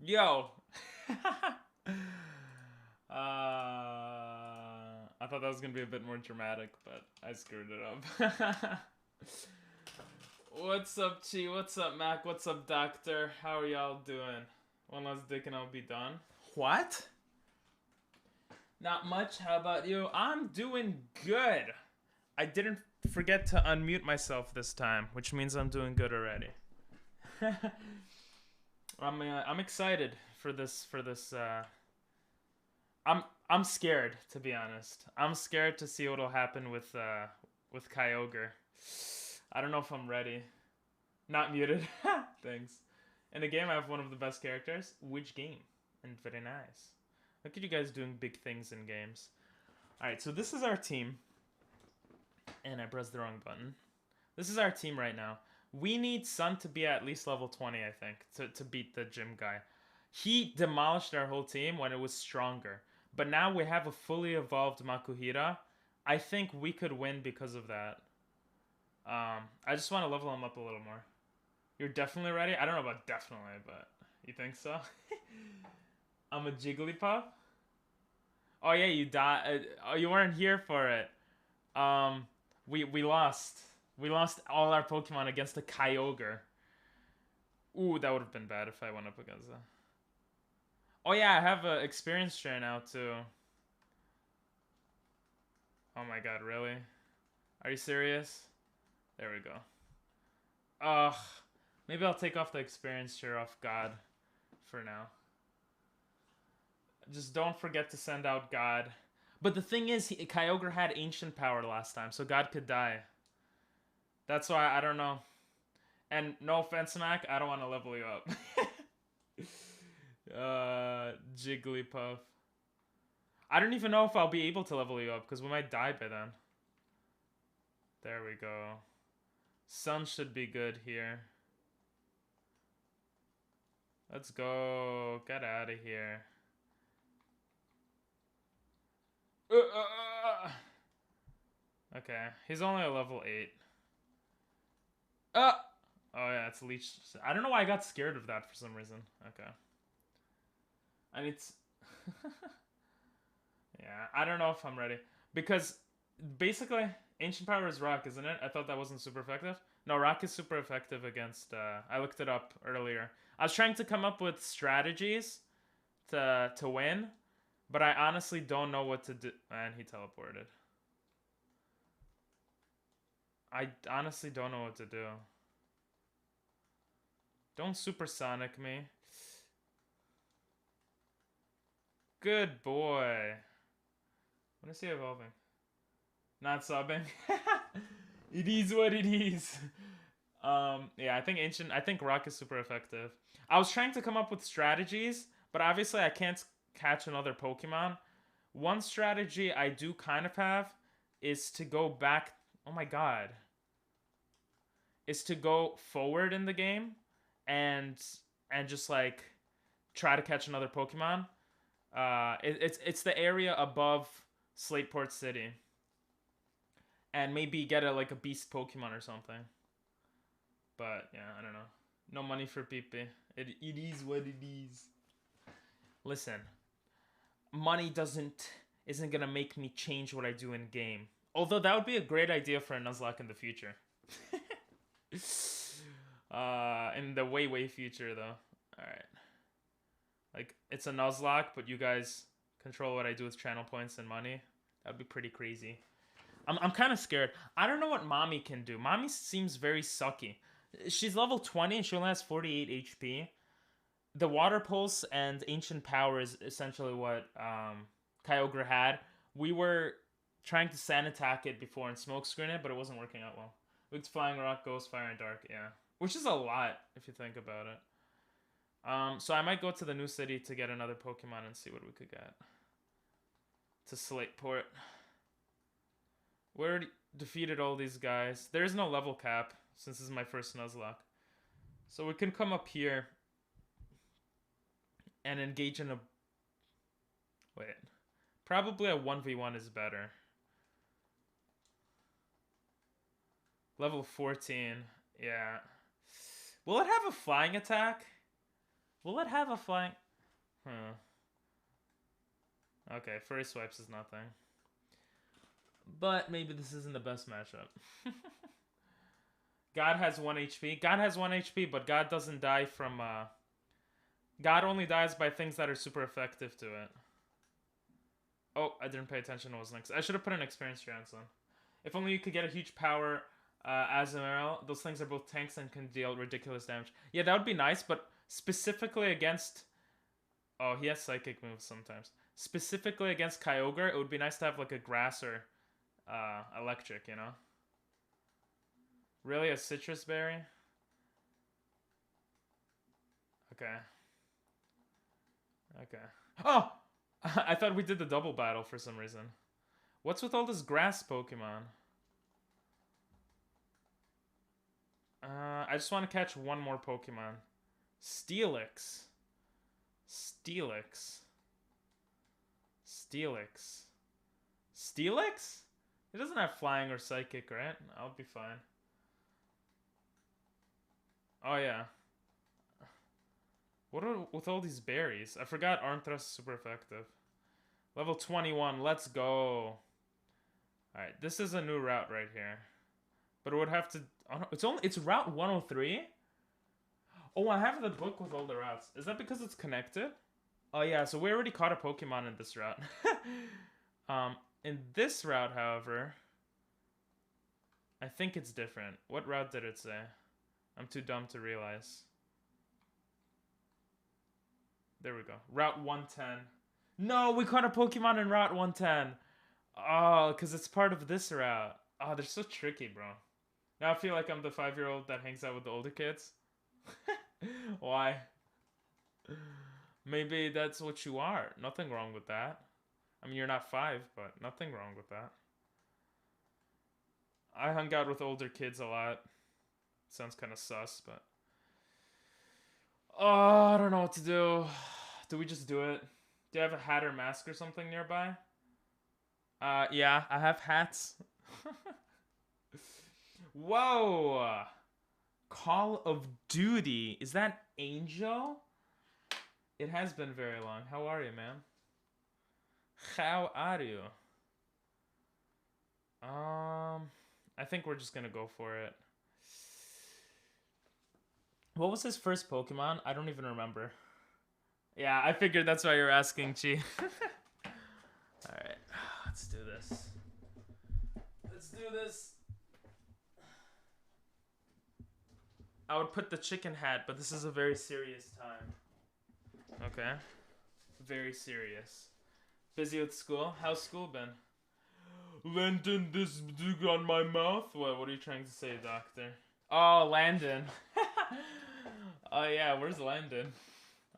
Yo. I thought that was gonna be a bit more dramatic, but I screwed it up. What's up, Chi? What's up, Mac? What's up, Doctor? How are y'all doing? One last dick and I'll be done. What? Not much. How about you? I'm doing good. I didn't forget to unmute myself this time, which means I'm doing good already. I'm excited for this. I'm scared, to be honest. I'm scared to see what'll happen with Kyogre. I don't know if I'm ready. Not muted. Thanks. In the game, I have one of the best characters. Which game? And very nice. Look at you guys doing big things in games. Alright, so this is our team. And I pressed the wrong button. This is our team right now. We need Sun to be at least level 20, I think, to beat the gym guy. He demolished our whole team when it was stronger. But now we have a fully evolved Makuhira. I think we could win because of that. I just want to level him up a little more. You're definitely ready? I don't know about definitely, but you think so? I'm a Jigglypuff? Oh yeah, you died. Oh, you weren't here for it. We lost. We lost all our Pokemon against a Kyogre. Ooh, that would have been bad if I went up against that. Oh yeah, I have an experience share now too. Oh my god, really? Are you serious? There we go. Ugh. Maybe I'll take off the experience share off God for now. Just don't forget to send out God. But the thing is, Kyogre had ancient power last time, so God could die. That's why I don't know. And no offense, Mac, I don't want to level you up. Jigglypuff. I don't even know if I'll be able to level you up, because we might die by then. There we go. Sun should be good here. Let's go. Get out of here. Okay, he's only a level 8. Oh yeah, it's leech. I don't know why I got scared of that for some reason. Okay. I need to... Yeah, I don't know if I'm ready. Because, basically, Ancient Power is Rock, isn't it? I thought that wasn't super effective. No, Rock is super effective against... I looked it up earlier. I was trying to come up with strategies to win, but I honestly don't know what to do. And he teleported. I honestly don't know what to do. Don't supersonic me. Good boy. When is he evolving? Not subbing. It is what it is. Yeah, I think Rock is super effective. I was trying to come up with strategies, but obviously I can't catch another Pokemon. One strategy I do kind of have is to go back. Oh my god. Is to go forward in the game and just like try to catch another Pokemon. It's the area above Slateport City. And maybe get a beast Pokemon or something. But yeah, I don't know. No money for Pipi. It is what it is. Listen, money isn't gonna make me change what I do in game. Although that would be a great idea for a Nuzlocke in the future. In the way future though. Alright. Like, it's a Nuzlocke, but you guys control what I do with channel points and money. That would be pretty crazy. I'm kind of scared. I don't know what Mommy can do. Mommy seems very sucky. She's level 20 and she only has 48 HP. The Water Pulse and Ancient Power is essentially what Kyogre had. We were trying to Sand Attack it before and Smoke Screen it, but it wasn't working out well. It's Flying Rock, Ghost, Fire, and Dark, yeah. Which is a lot, if you think about it. So I might go to the new city to get another Pokemon and see what we could get. To Slateport. We already defeated all these guys. There is no level cap, since this is my first Nuzlocke. So we can come up here and engage in a... Wait. Probably a 1v1 is better. Level 14. Yeah. Will it have a flying attack? Will it have a flying... Huh. Okay, Furry Swipes is nothing. But maybe this isn't the best matchup. God has 1 HP. God has 1 HP, but God doesn't die from... God only dies by things that are super effective to it. Oh, I didn't pay attention to what was next. I should have put an experience chance on. If only you could get a huge power Azumarill. Those things are both tanks and can deal ridiculous damage. Yeah, that would be nice, but specifically against... Oh, he has psychic moves sometimes. Specifically against Kyogre, it would be nice to have like a grass or electric, you know? Really, a citrus berry? Okay. Okay. Oh! I thought we did the double battle for some reason. What's with all this grass Pokemon? I just want to catch one more Pokemon. Steelix. Steelix. Steelix. Steelix? It doesn't have flying or psychic, right? I'll be fine. Oh, yeah. What are with all these berries? I forgot Arm Thrust is super effective. Level 21, let's go. Alright, this is a new route right here. But it would have to... Oh, it's Route 103? Oh, I have the book with all the routes. Is that because it's connected? Oh yeah, so we already caught a Pokemon in this route. In this route, however, I think it's different. What route did it say? I'm too dumb to realize. There we go. Route 110. No, we caught a Pokemon in Route 110. Oh, because it's part of this route. Oh, they're so tricky, bro. Now I feel like I'm the 5-year-old that hangs out with the older kids. Why? Maybe that's what you are. Nothing wrong with that. I mean, you're not 5, but nothing wrong with that. I hung out with older kids a lot. Sounds kind of sus, but... Oh, I don't know what to do. Do we just do it? Do you have a hat or mask or something nearby? Yeah, I have hats. Whoa! Call of Duty. Is that Angel? It has been very long. How are you, man? How are you? I think we're just gonna go for it. What was his first Pokemon? I don't even remember. Yeah, I figured that's why you're asking, Chi. Alright, let's do this. Let's do this. I would put the chicken hat, but this is a very serious time. Okay? Very serious. Busy with school? How's school been? Landon, this dug on my mouth? What are you trying to say, doctor? Oh, Landon. Oh, yeah, where's Landon?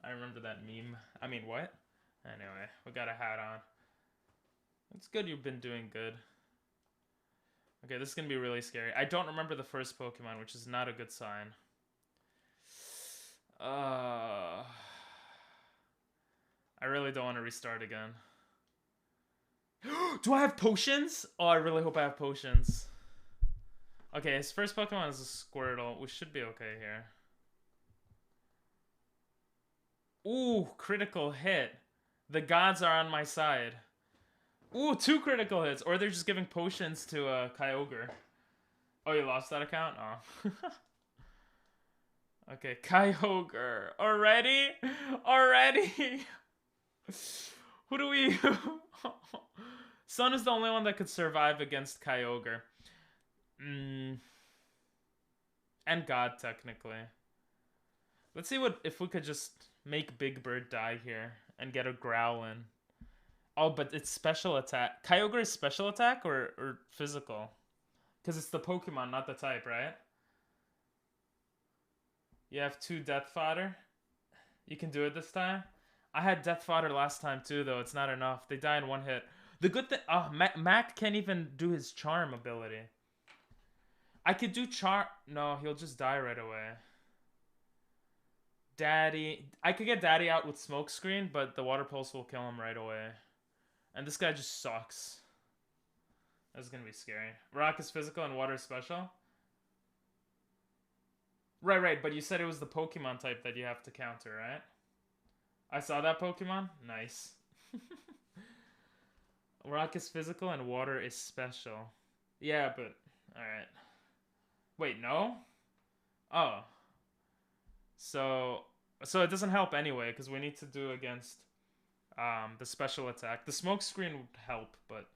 I remember that meme. I mean, what? Anyway, we got a hat on. It's good you've been doing good. Okay, this is gonna be really scary. I don't remember the first Pokemon, which is not a good sign. I really don't want to restart again. Do I have potions? Oh, I really hope I have potions. Okay, his first Pokemon is a Squirtle. We should be okay here. Ooh, critical hit. The gods are on my side. Ooh, 2 critical hits. Or they're just giving potions to Kyogre. Oh, you lost that account? Oh. Okay, Kyogre. Already? Already? Who do we... Sun is the only one that could survive against Kyogre. And God, technically. Let's see if we could just make Big Bird die here and get a Growlin. Oh, but it's special attack. Kyogre is special attack or physical? Because it's the Pokemon, not the type, right? You have 2 Death Fodder. You can do it this time. I had Death Fodder last time too, though. It's not enough. They die in 1 hit. The good thing... Oh, Mac can't even do his Charm ability. I could do Charm... No, he'll just die right away. Daddy... I could get Daddy out with Smokescreen, but the Water Pulse will kill him right away. And this guy just sucks. That's gonna be scary. Rock is physical and Water is special? Right, but you said it was the Pokemon type that you have to counter, right? I saw that Pokemon. Nice. Rock is physical and water is special. Yeah, but alright. Wait, no? Oh. So it doesn't help anyway, because we need to do against the special attack. The smoke screen would help, but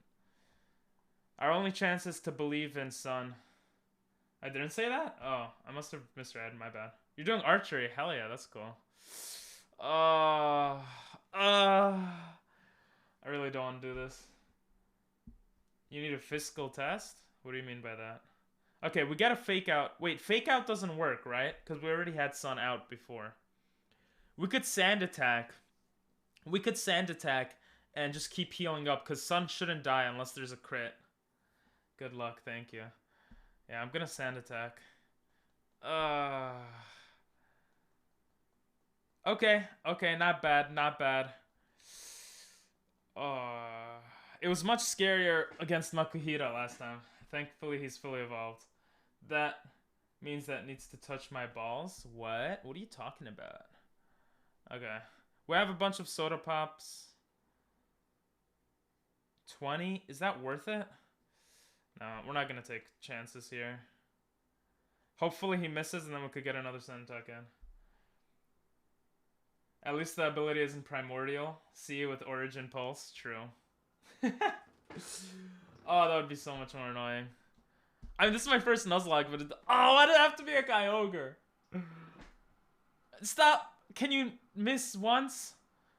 our only chance is to believe in Sun. I didn't say that? Oh, I must have misread, my bad. You're doing archery, hell yeah, that's cool. I really don't want to do this. You need a physical test? What do you mean by that? Okay, we gotta fake out. Wait, fake out doesn't work, right? Because we already had Sun out before. We could sand attack. We could sand attack and just keep healing up, because Sun shouldn't die unless there's a crit. Good luck, thank you. Yeah, I'm gonna sand attack. Okay, not bad, not bad. It was much scarier against Makuhira last time. Thankfully, he's fully evolved. That means that needs to touch my balls? What? What are you talking about? Okay. We have a bunch of soda pops. 20? Is that worth it? No, we're not going to take chances here. Hopefully he misses and then we could get another Sun attack in. At least the ability isn't primordial. See with Origin Pulse. True. Oh, that would be so much more annoying. I mean, this is my first Nuzlocke, but why did it have to be a Kyogre? Stop! Can you miss once?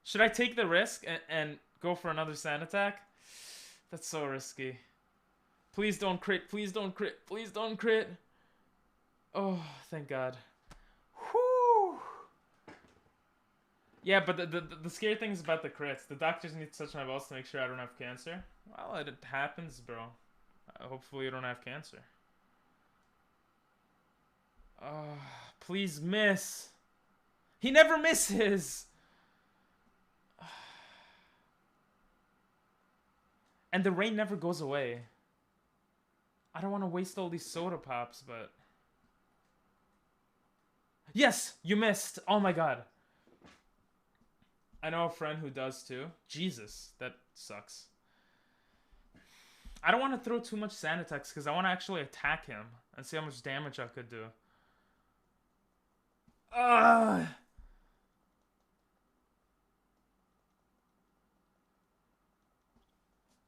Should I take the risk and go for another sand attack? That's so risky. Please don't crit, please don't crit, please don't crit. Oh, thank God. Whew. Yeah, but the scary thing is about the crits. The doctors need to touch my balls to make sure I don't have cancer. Well, it happens, bro. Hopefully you don't have cancer. Please miss. He never misses. And the rain never goes away. I don't want to waste all these soda pops, but... Yes! You missed! Oh my God. I know a friend who does too. Jesus, that sucks. I don't want to throw too much sand attacks because I want to actually attack him and see how much damage I could do.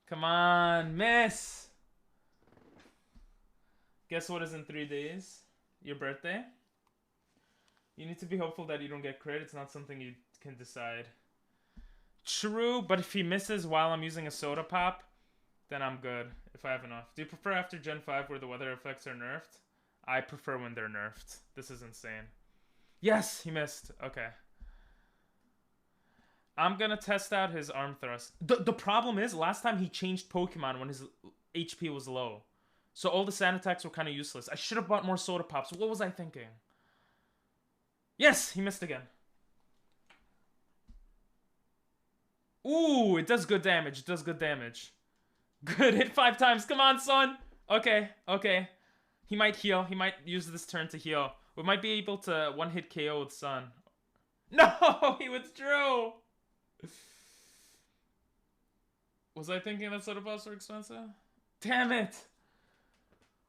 Come on, miss! Guess what is in 3 days? Your birthday? You need to be hopeful that you don't get crit. It's not something you can decide. True, but if he misses while I'm using a soda pop, then I'm good, if I have enough. Do you prefer after Gen 5 where the weather effects are nerfed? I prefer when they're nerfed. This is insane. Yes, he missed. Okay. I'm gonna test out his arm thrust. The problem is, last time he changed Pokemon when his HP was low. So all the sand attacks were kind of useless. I should have bought more soda pops. What was I thinking? Yes, he missed again. Ooh, it does good damage. It does good damage. Good, hit 5 times. Come on, son. Okay, okay. He might heal. He might use this turn to heal. We might be able to one-hit KO with Sun. No, he withdrew. Was I thinking that soda pops were expensive? Damn it.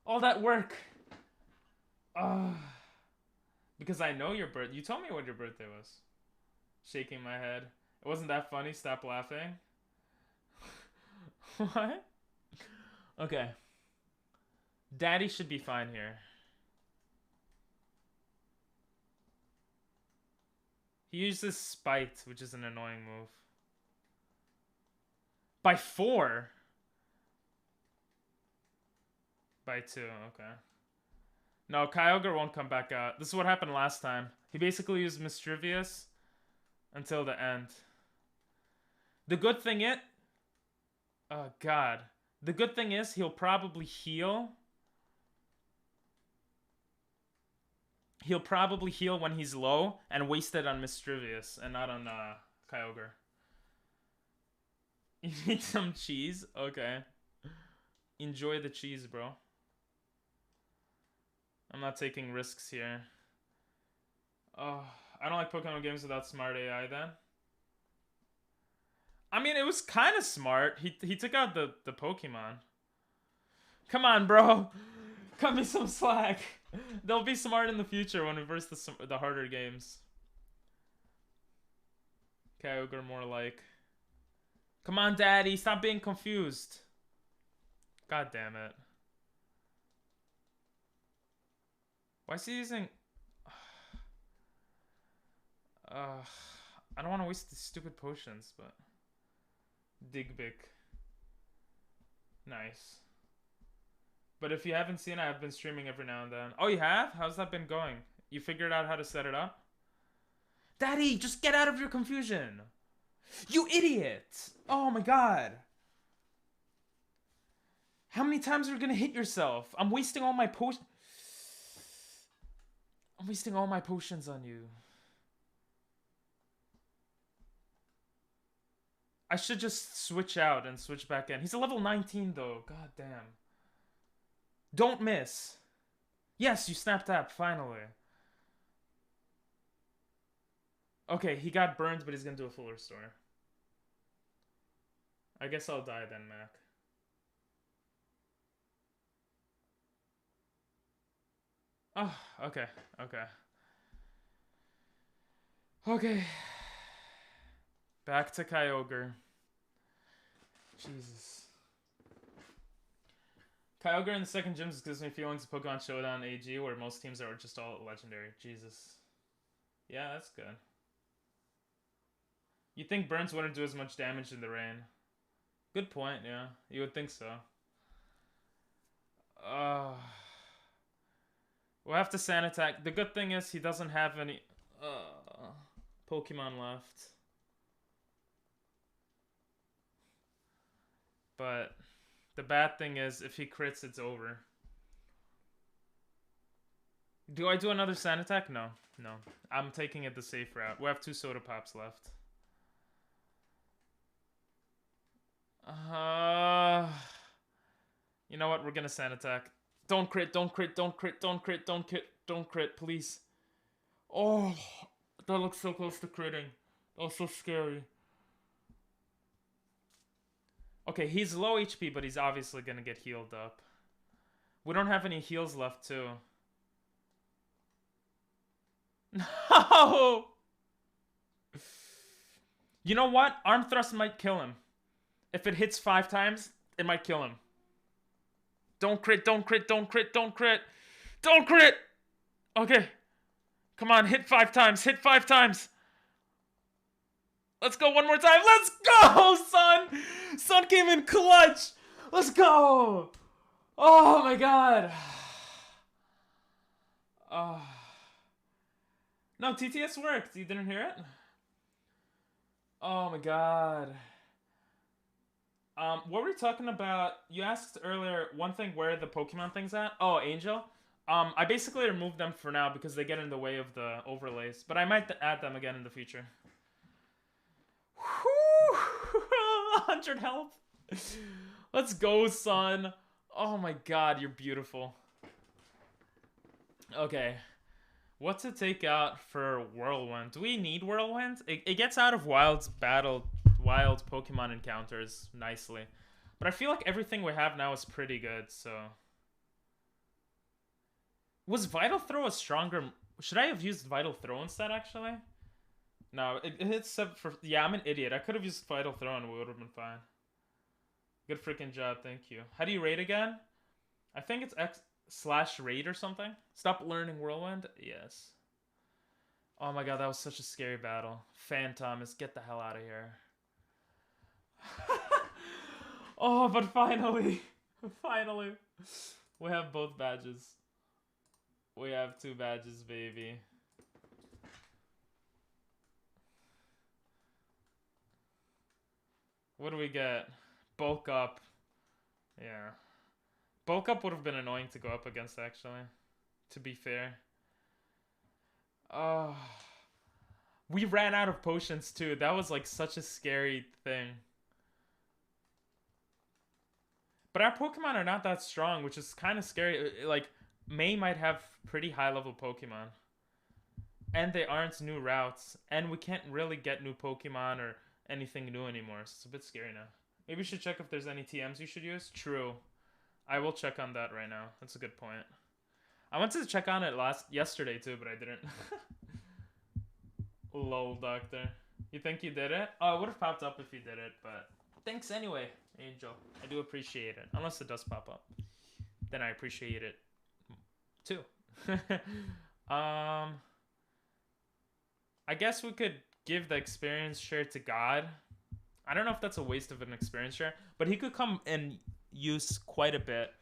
All that work. Because I know your birthday. You told me what your birthday was. Shaking my head. It wasn't that funny. Stop laughing. What? Okay. Daddy should be fine here. He uses Spite, which is an annoying move. By 4? By 2, okay. No, Kyogre won't come back out. This is what happened last time. He basically used Mischievous until the end. The good thing is... Oh, God. The good thing is he'll probably heal. He'll probably heal when he's low and waste it on Mischievous and not on Kyogre. You need some cheese? Okay. Enjoy the cheese, bro. I'm not taking risks here. Oh, I don't like Pokemon games without smart AI then. I mean, it was kind of smart. He took out the Pokemon. Come on, bro. Cut me some slack. They'll be smart in the future when we verse the harder games. Kyogre more like. Come on, daddy. Stop being confused. God damn it. Why is he using... I don't want to waste the stupid potions, but... Digbick. Nice. But if you haven't seen it, I've been streaming every now and then. Oh, you have? How's that been going? You figured out how to set it up? Daddy, just get out of your confusion! You idiot! Oh my god. How many times are you gonna hit yourself? I'm wasting all my potions. I'm wasting all my potions on you. I should just switch out and switch back in. He's a level 19 though. God damn. Don't miss. Yes, you snapped up, finally. Okay, he got burned, but he's gonna do a full restore. I guess I'll die then, Mac. Oh, okay, okay. Okay. Back to Kyogre. Jesus. Kyogre in the second gym just gives me feelings of Pokemon Showdown AG, where most teams are just all legendary. Jesus. Yeah, that's good. You'd think burns wouldn't do as much damage in the rain. Good point, yeah. You would think so. We'll have to sand attack. The good thing is he doesn't have any Pokemon left. But the bad thing is if he crits, it's over. Do I do another sand attack? No. No. I'm taking it the safe route. We have 2 Soda Pops left. You know what? We're gonna sand attack. Don't crit, don't crit, don't crit, don't crit, don't crit, don't crit, please. Oh, that looks so close to critting. That was so scary. Okay, he's low HP, but he's obviously gonna get healed up. We don't have any heals left, too. No! You know what? Arm Thrust might kill him. If it hits 5 times, it might kill him. Don't crit, don't crit, don't crit, don't crit. Don't crit! Okay. Come on, hit 5 times, hit 5 times. Let's go one more time. Let's go, son! Son came in clutch. Let's go! Oh my god. No, TTS worked. You didn't hear it? Oh my god. What were we talking about? You asked earlier one thing where the Pokemon thing's at. Oh, Angel. I basically removed them for now because they get in the way of the overlays. But I might add them again in the future. Whew! 100 health. Let's go, son. Oh my god, you're beautiful. Okay. What to take out for Whirlwind? Do we need Whirlwind? It gets out of wild Pokemon encounters nicely. But I feel like everything we have now is pretty good, so... Was Vital Throw a stronger... Should I have used Vital Throw instead, actually? No, it hits 7 for... Yeah, I'm an idiot. I could have used Vital Throw and we would have been fine. Good freaking job, thank you. How do you rate again? I think it's X/rate or something. Stop learning Whirlwind? Yes. Oh my god, that was such a scary battle. Thomas, get the hell out of here. Oh, but finally. Finally. We have both badges. We have 2 badges, baby. What do we get? Bulk Up. Yeah. Bulk Up would have been annoying to go up against, actually. To be fair. Oh. We ran out of potions, too. That was, like, such a scary thing. But our Pokemon are not that strong, which is kind of scary. Like, May might have pretty high-level Pokemon. And they aren't new routes. And we can't really get new Pokemon or anything new anymore. So it's a bit scary now. Maybe you should check if there's any TMs you should use. True. I will check on that right now. That's a good point. I wanted to check on it yesterday too, but I didn't. Lol, doctor. You think you did it? Oh, it would have popped up if you did it, but thanks anyway, Angel. I do appreciate it. Unless it does pop up. Then I appreciate it too. I guess we could give the experience share to God. I don't know if that's a waste of an experience share, but he could come and use quite a bit.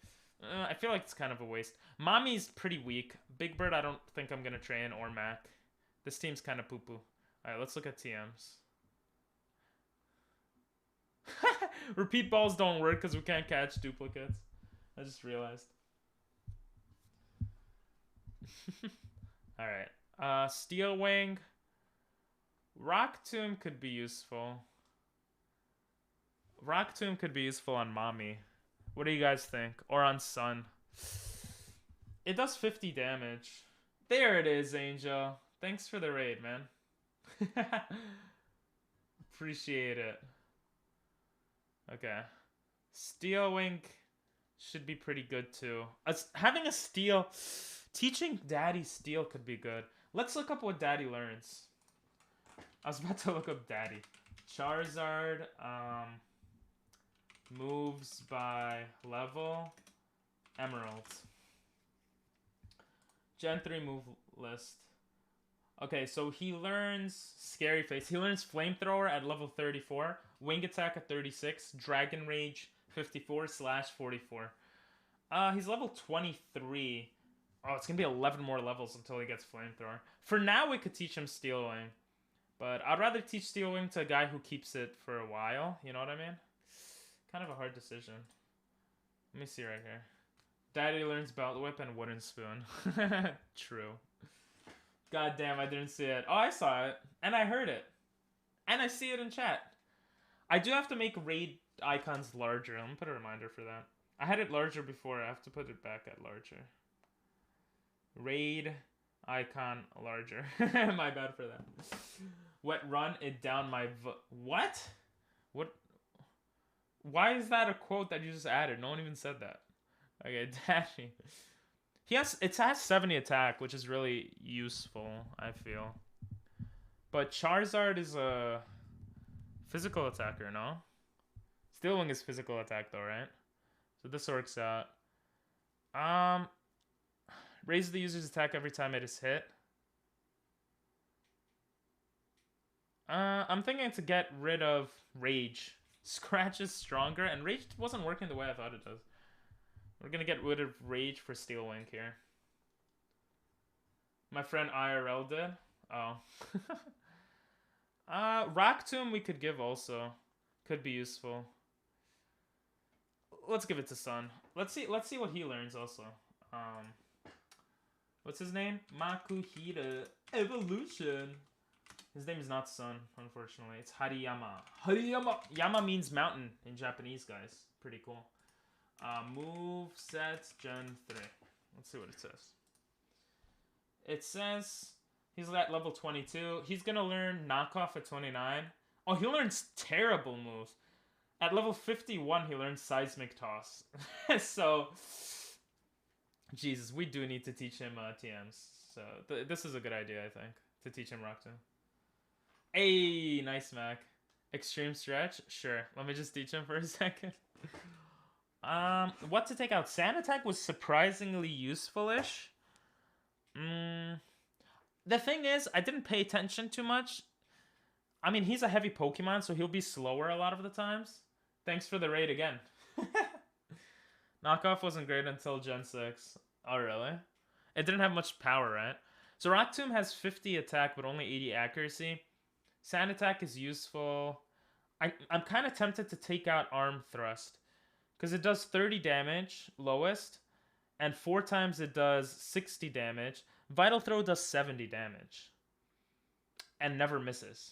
I feel like it's kind of a waste. Mommy's pretty weak. Big Bird, I don't think I'm going to train, or Mac. This team's kind of poo-poo. Alright, let's look at TMs. Repeat balls don't work because we can't catch duplicates. I just realized. Alright. Steel Wing. Rock Tomb could be useful. Rock Tomb could be useful on Mommy. What do you guys think? Or on Sun. It does 50 damage. There it is, Angel. Thanks for the raid, man. Appreciate it. Okay. Steel Wing should be pretty good too. Having a steel... Teaching Daddy Steel could be good. Let's look up what Daddy learns. I was about to look up Daddy. Charizard, moves by level, Emerald. Gen 3 move list. Okay, so he learns Scary Face. He learns Flamethrower at level 34, Wing Attack at 36, Dragon Rage 54/44. He's level 23. Oh, it's gonna be 11 more levels until he gets Flamethrower. For now, we could teach him Steel Wing. But I'd rather teach Steel Wing to a guy who keeps it for a while. You know what I mean? Kind of a hard decision. Let me see right here. Daddy learns Belt Whip and Wooden Spoon. True. God damn, I didn't see it. Oh, I saw it. And I heard it. And I see it in chat. I do have to make raid icons larger. I'm gonna put a reminder for that. I had it larger before. I have to put it back at larger. Raid icon larger. My bad for that. Wet run it down my what? What? Why is that a quote that you just added? No one even said that. Okay, Daddy. It has 70 attack, which is really useful, I feel. But Charizard is a physical attacker, no? Steel Wing is physical attack though, right? So this works out. Raise the user's attack every time it is hit. I'm thinking to get rid of Rage. Scratch is stronger, and Rage wasn't working the way I thought it does. We're gonna get rid of Rage for Steel Wing here. My friend IRL did. Oh. Rock Tomb we could give also. Could be useful. Let's give it to Sun. Let's see what he learns also. What's his name? Makuhita Evolution. His name is not Sun, unfortunately. It's Hariyama. Hariyama! Yama means mountain in Japanese, guys. Pretty cool. Move sets Gen 3. Let's see what it says. It says he's at level 22. He's going to learn Knockoff at 29. Oh, he learns terrible moves. At level 51, he learns Seismic Toss. So, Jesus, we do need to teach him TMs. So, this is a good idea, I think, to teach him Rock Tomb. Hey, nice Mac. Extreme Stretch? Sure. Let me just teach him for a second. What to take out? Sand Attack was surprisingly useful-ish. The thing is, I didn't pay attention too much. I mean, he's a heavy Pokemon, so he'll be slower a lot of the times. Thanks for the raid again. Knockoff wasn't great until Gen 6. Oh, really? It didn't have much power, right? So Rock Tomb has 50 attack, but only 80 accuracy. Sand Attack is useful. I'm kind of tempted to take out Arm Thrust, because it does 30 damage, lowest, and 4 times it does 60 damage. Vital Throw does 70 damage, and never misses.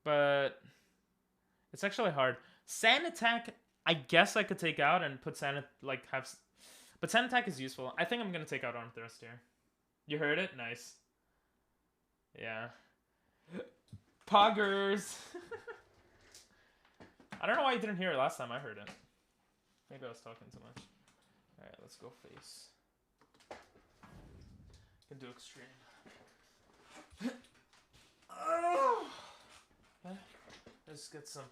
But it's actually hard. Sand Attack, I guess I could take out and put Sand, but Sand Attack is useful. I think I'm gonna take out Arm Thrust here. You heard it? Nice. Yeah. Poggers! I don't know why you didn't hear it last time I heard it. Maybe I was talking too much. Alright, let's go face. Can do extreme. Okay. Let's get some.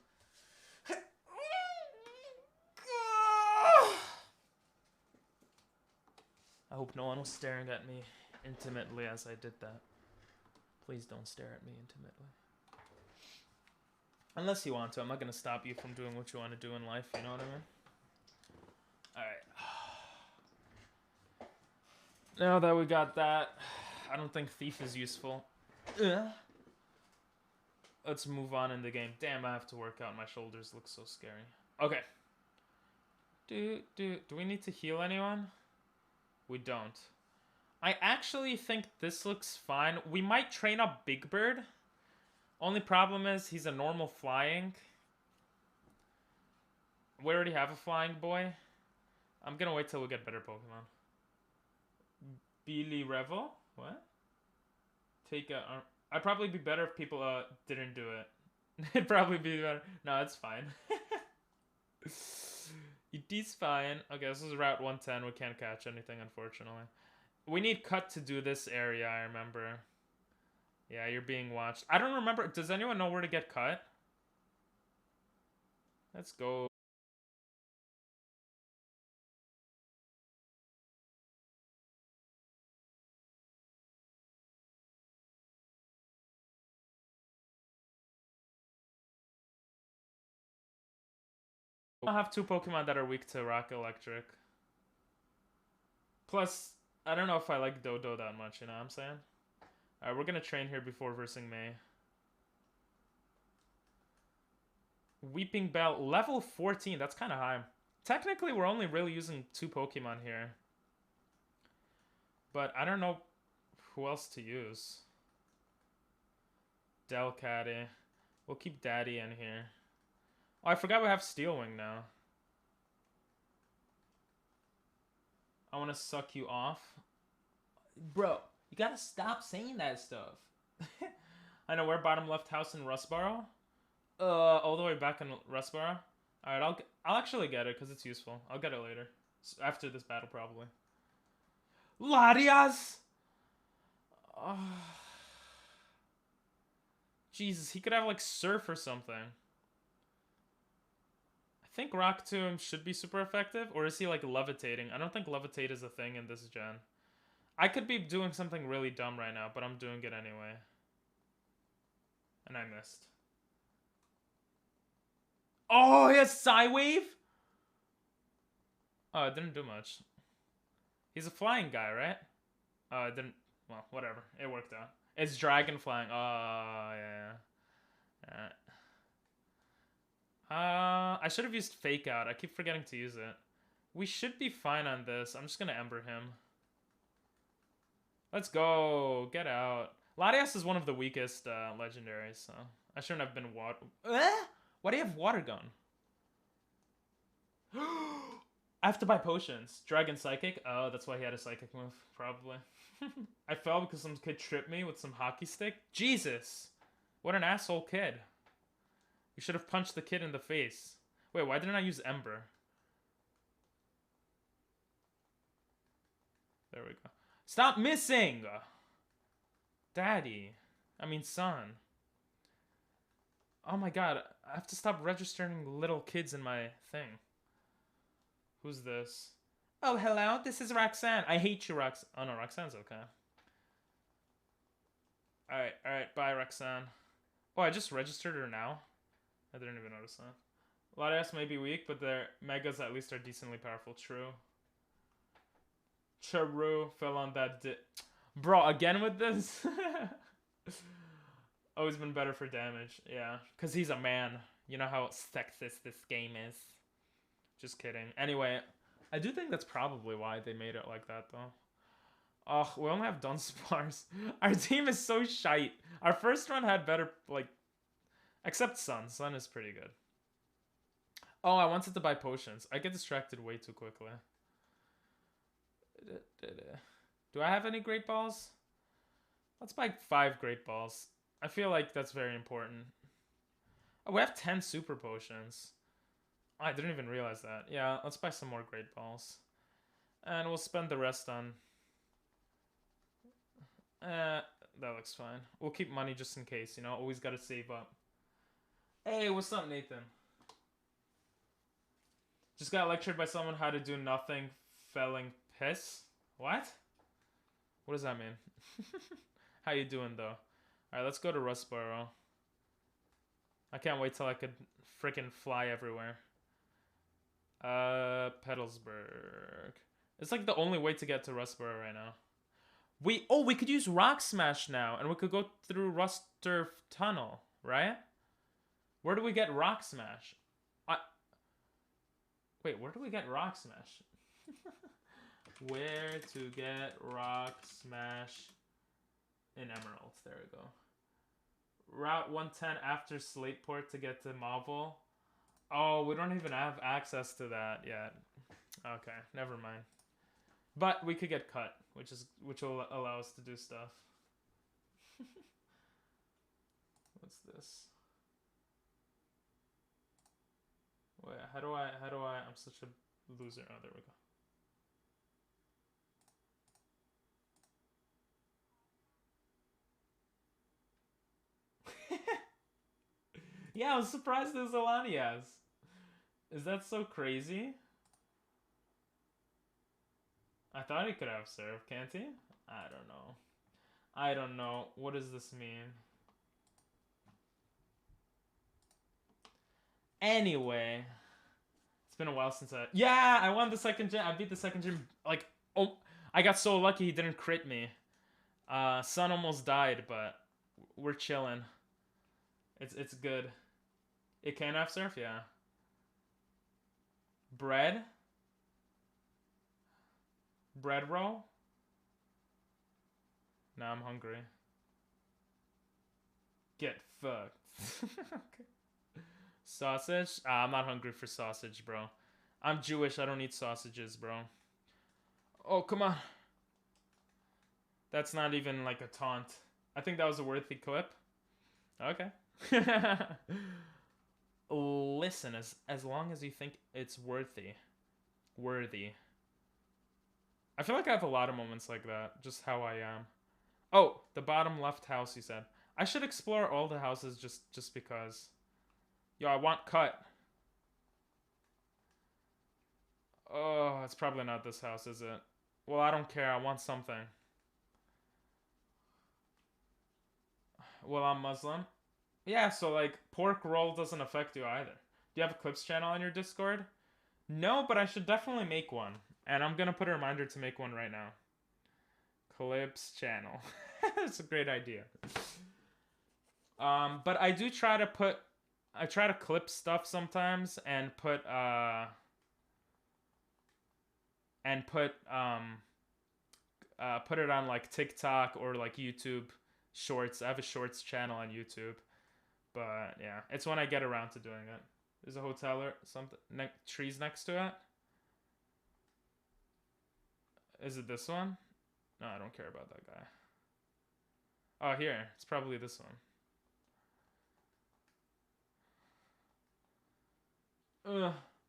I hope no one was staring at me intimately as I did that. Please don't stare at me intimately. Unless you want to. I'm not going to stop you from doing what you want to do in life. You know what I mean? Alright. Now that we got that, I don't think Thief is useful. Let's move on in the game. Damn, I have to work out. My shoulders look so scary. Okay. Do we need to heal anyone? We don't. I actually think this looks fine. We might train up Big Bird. Only problem is he's a normal flying. We already have a flying boy. I'm gonna wait till we get better Pokemon. Billy Revel? What? Take a... I'd probably be better if people didn't do it. It'd probably be better. No, it's fine. It is fine. Okay, this is Route 110. We can't catch anything, unfortunately. We need Cut to do this area, I remember. Yeah, you're being watched. I don't remember. Does anyone know where to get Cut? Let's go. I have two Pokemon that are weak to Rock Electric. Plus, I don't know if I like Dodo that much, you know what I'm saying? Alright, we're gonna train here before versing May. Weeping Bell, level 14, that's kind of high. Technically, we're only really using two Pokemon here. But I don't know who else to use. Delcatty. We'll keep Daddy in here. Oh, I forgot we have Steel Wing now. I want to suck you off. Bro, you gotta stop saying that stuff. I know, we're bottom left house in Rustboro. All the way back in Rustboro. Alright, I'll actually get it because it's useful. I'll get it later. After this battle, probably. Larias! Oh. Jesus, he could have like Surf or something. I think Rock Tomb should be super effective. Or is he like levitating? I don't think levitate is a thing in this gen. I could be doing something really dumb right now, but I'm doing it anyway. And I missed. Oh, he has Psywave? Oh, it didn't do much. He's a flying guy, right? It didn't... Well, whatever. It worked out. It's Dragon Flying. Oh, yeah. I should have used Fake Out. I keep forgetting to use it. We should be fine on this. I'm just gonna Ember him. Let's go. Get out. Latias is one of the weakest legendaries, so I shouldn't have been water... Why do you have Water Gun? I have to buy potions. Dragon Psychic? Oh, that's why he had a Psychic move, probably. I fell because some kid tripped me with some hockey stick. Jesus! What an asshole kid. You should have punched the kid in the face. Wait, why didn't I use Ember? There we go. Stop missing! Daddy. I mean, son. Oh my god, I have to stop registering little kids in my thing. Who's this? Oh, hello, this is Roxanne. I hate you, Roxanne. Oh no, Roxanne's okay. Alright, bye, Roxanne. Oh, I just registered her now? I didn't even notice that. Latias may be weak, but their megas at least are decently powerful. True. Charu fell on that Bro, again with this? Always been better for damage. Yeah, because he's a man. You know how sexist this game is. Just kidding. Anyway, I do think that's probably why they made it like that, though. Oh, we only have Dunsparce. Our team is so shite. Our first run had better, like... Except Sun. Sun is pretty good. Oh, I wanted to buy potions. I get distracted way too quickly. Do I have any Great Balls? Let's buy 5 Great Balls. I feel like that's very important. Oh, we have 10 Super Potions. I didn't even realize that. Yeah, let's buy some more Great Balls. And we'll spend the rest on... that looks fine. We'll keep money just in case, you know? Always gotta save up. Hey, what's up, Nathan? Just got lectured by someone how to do nothing, felling piss. What? What does that mean? How you doing, though? Alright, let's go to Rustboro. I can't wait till I could freaking fly everywhere. Petalsburg. It's like the only way to get to Rustboro right now. We could use Rocksmash now, and we could go through Ruster Tunnel, right? Where do we get Rocksmash? Wait, where do we get Rocksmash? Where to get Rocksmash in Emerald? There we go. Route 110 after Slateport to get to Marvel. Oh, we don't even have access to that yet. Okay, never mind. But we could get cut, which will allow us to do stuff. What's this? Wait, how do I, I'm such a loser. Oh, there we go. Yeah, I was surprised there's Alanias. Is that so crazy? I thought he could have served, can't he? I don't know. I don't know. What does this mean? Anyway. It's been a while since I... Yeah, I won the second gym. I beat the second gym. Like, oh, I got so lucky he didn't crit me. Sun almost died, but we're chilling. It's good. It can have surf? Yeah. Bread? Bread roll? Now I'm hungry. Get fucked. Okay. Sausage? I'm not hungry for sausage, bro. I'm Jewish. I don't eat sausages, bro. Oh, come on. That's not even like a taunt. I think that was a worthy clip. Okay. Listen, as long as you think it's worthy. I feel like I have a lot of moments like that. Just how I am. Oh, the bottom left house, you said. I should explore all the houses just because. Yo, I want cut. Oh, it's probably not this house, is it? Well, I don't care. I want something. Well, I'm Muslim. Yeah, so like pork roll doesn't affect you either. Do you have a Clips channel on your Discord? No, but I should definitely make one. And I'm gonna put a reminder to make one right now. Clips channel. That's a great idea. But I do try to put... I try to clip stuff sometimes and put it on like TikTok or like YouTube Shorts. I have a Shorts channel on YouTube, but yeah, it's when I get around to doing it. There's a hotel or something, trees next to it. Is it this one? No, I don't care about that guy. Oh, here, it's probably this one.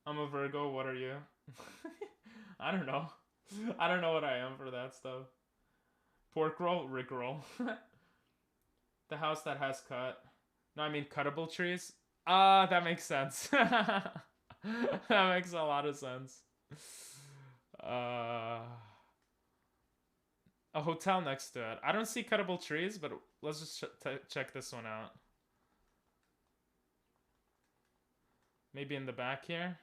I'm a Virgo. What are you? I don't know. I don't know what I am for that stuff. Pork roll, Rick roll. The house that has cut. No, I mean cuttable trees. That makes sense. That makes a lot of sense. A hotel next to it. I don't see cuttable trees, but let's just check this one out. Maybe in the back here?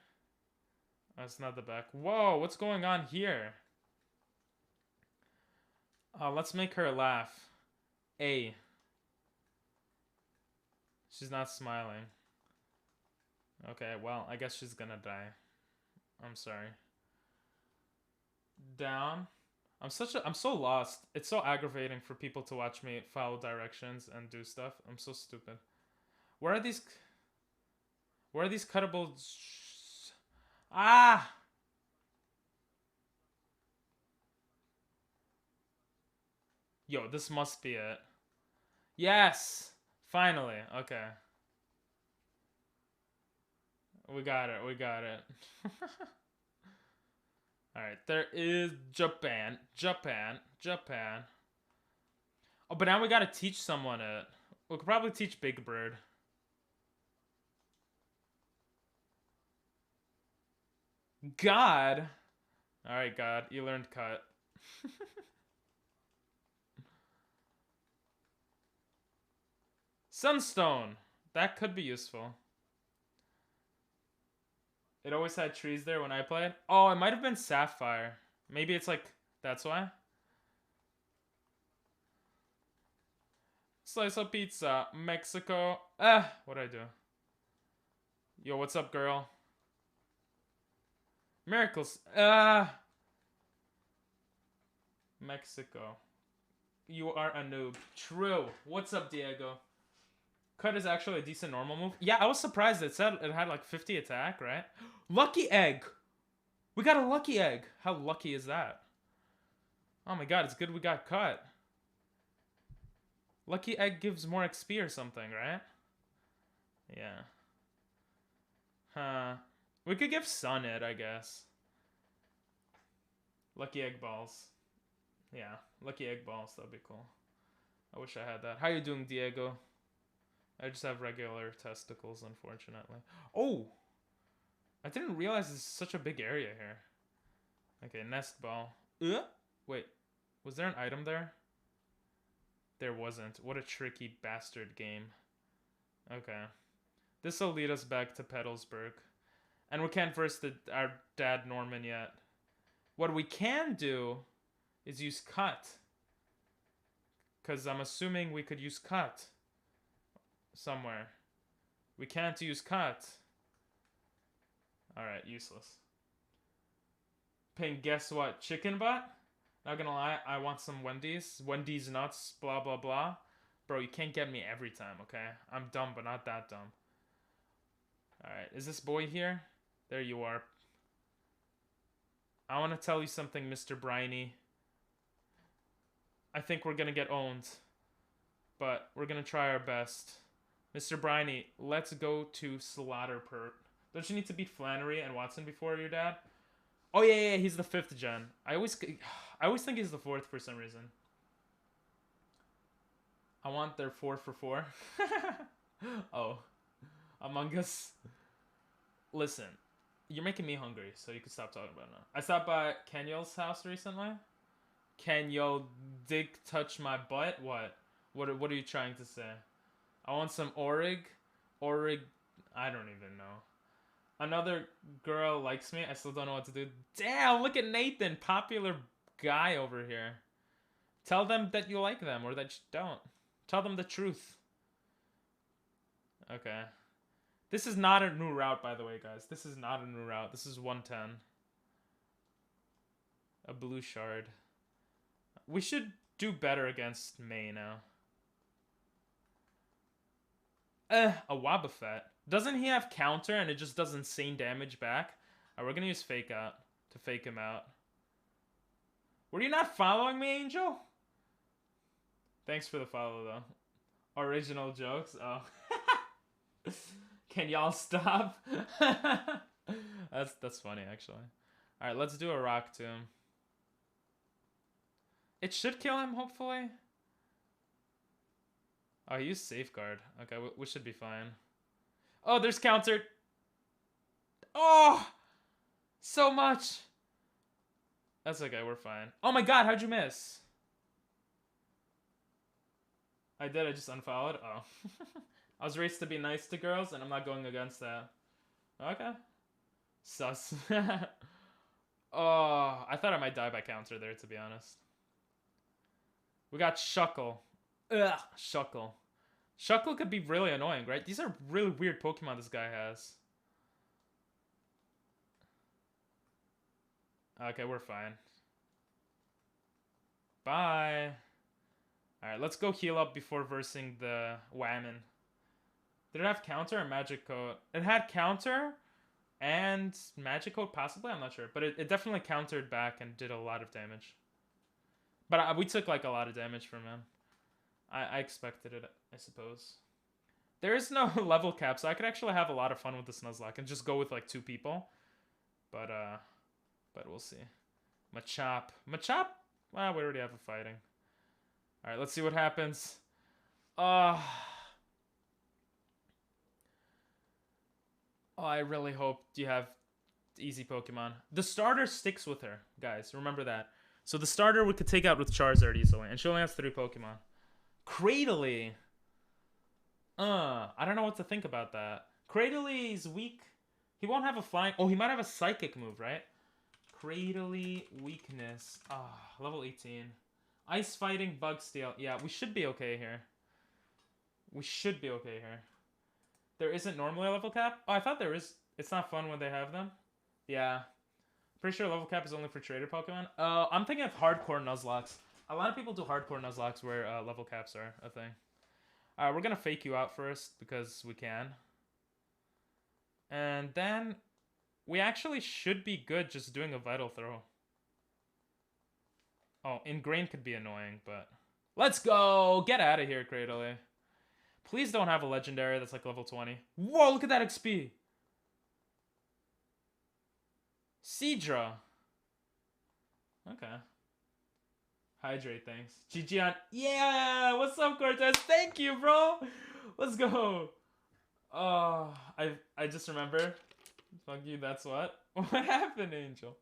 Oh, it's not the back. Whoa, what's going on here? Let's make her laugh. A. She's not smiling. Okay, well, I guess she's gonna die. I'm sorry. Down. I'm so lost. It's so aggravating for people to watch me follow directions and do stuff. I'm so stupid. Where are these cuttable... Ah! Yo, this must be it. Yes! Finally. Okay. We got it. We got it. Alright, there is Japan. Japan. Japan. Oh, but now we gotta teach someone it. We could probably teach Big Bird. God! Alright, God. You learned cut. Sunstone! That could be useful. It always had trees there when I played. Oh, it might have been Sapphire. Maybe it's like, that's why? Slice of pizza, Mexico. What'd I do? Yo, what's up, girl? Miracles. Mexico. You are a noob. True. What's up, Diego? Cut is actually a decent normal move. Yeah, I was surprised. It said it had like 50 attack, right? Lucky egg. We got a lucky egg. How lucky is that? Oh my god, it's good we got cut. Lucky egg gives more XP or something, right? Yeah. Huh. We could give Sun it, I guess. Lucky egg balls. Yeah, lucky egg balls. That'd be cool. I wish I had that. How you doing, Diego? I just have regular testicles, unfortunately. Oh! I didn't realize this is such a big area here. Okay, nest ball. Wait, was there an item there? There wasn't. What a tricky bastard game. Okay. This will lead us back to Petalsburg. And we can't verse our dad Norman yet. What we can do is use cut. Because I'm assuming we could use cut somewhere. We can't use cut. Alright, useless. Paying guess what? Chicken butt? Not gonna lie, I want some Wendy's. Wendy's nuts, blah blah blah. Bro, you can't get me every time, okay? I'm dumb, but not that dumb. Alright, is this boy here? There you are. I want to tell you something, Mr. Briny. I think we're gonna get owned. But we're gonna try our best. Mr. Briny, let's go to Slaughterpert. Don't you need to beat Flannery and Watson before your dad? Oh yeah, he's the 5th gen. I always think he's the 4th for some reason. I want their 4 for 4. Oh. Among Us. Listen, you're making me hungry, so you can stop talking about it now. I stopped by Kenyol's house recently. Kenyo dick touch my butt? What? What are you trying to say? I want some Orig. I don't even know. Another girl likes me. I still don't know what to do. Damn, look at Nathan. Popular guy over here. Tell them that you like them or that you don't. Tell them the truth. Okay. This is not a new route, by the way, guys. This is not a new route. This is 110. A blue shard. We should do better against May now. A Wobbuffet. Doesn't he have counter and it just does insane damage back? Alright, we're gonna use Fake Out to fake him out. Were you not following me, Angel? Thanks for the follow, though. Original jokes? Oh. Can y'all stop? That's funny, actually. Alright, let's do a Rock Tomb. It should kill him, hopefully. Oh, he used Safeguard. Okay, we should be fine. Oh, there's counter. Oh! So much! That's okay, we're fine. Oh my god, how'd you miss? I did, I just unfollowed? Oh. I was raised to be nice to girls, and I'm not going against that. Okay. Sus. Oh, I thought I might die by counter there, to be honest. We got Shuckle. Ugh, Shuckle. Shuckle could be really annoying, right? These are really weird Pokemon this guy has. Okay, we're fine. Bye. Alright, let's go heal up before versing the Whammon. Did it have counter or magic coat? It had counter and magic coat, possibly? I'm not sure. But it definitely countered back and did a lot of damage. But we took like a lot of damage from him. I expected it, I suppose. There is no level cap, so I could actually have a lot of fun with this Nuzlocke and just go with like 2 people. But we'll see. Machop. Well, we already have a fighting. All right, let's see what happens. Oh, I really hope you have easy Pokemon. The starter sticks with her, guys. Remember that. So the starter we could take out with Charizard easily, and she only has 3 Pokemon. Cradily. I don't know what to think about that. Cradily is weak. He won't have a flying... Oh, he might have a psychic move, right? Cradily weakness. Level 18. Ice fighting, bug steel. Yeah, we should be okay here. We should be okay here. There isn't normally a level cap? Oh, I thought there is. It's not fun when they have them. Yeah. Pretty sure level cap is only for trader Pokemon. I'm thinking of hardcore Nuzlocks. A lot of people do hardcore Nuzlocke where level caps are a thing. We're going to fake you out first because we can. And then we actually should be good just doing a Vital Throw. Oh, Ingrain could be annoying, but... Let's go! Get out of here, Cradily. Please don't have a Legendary that's like level 20. Whoa, look at that XP! Seadra. Okay. Hydrate, thanks. GG on... Yeah! What's up, Cortez? Thank you, bro! Let's go! Oh, I just remember. Fuck you, that's what? What happened, Angel?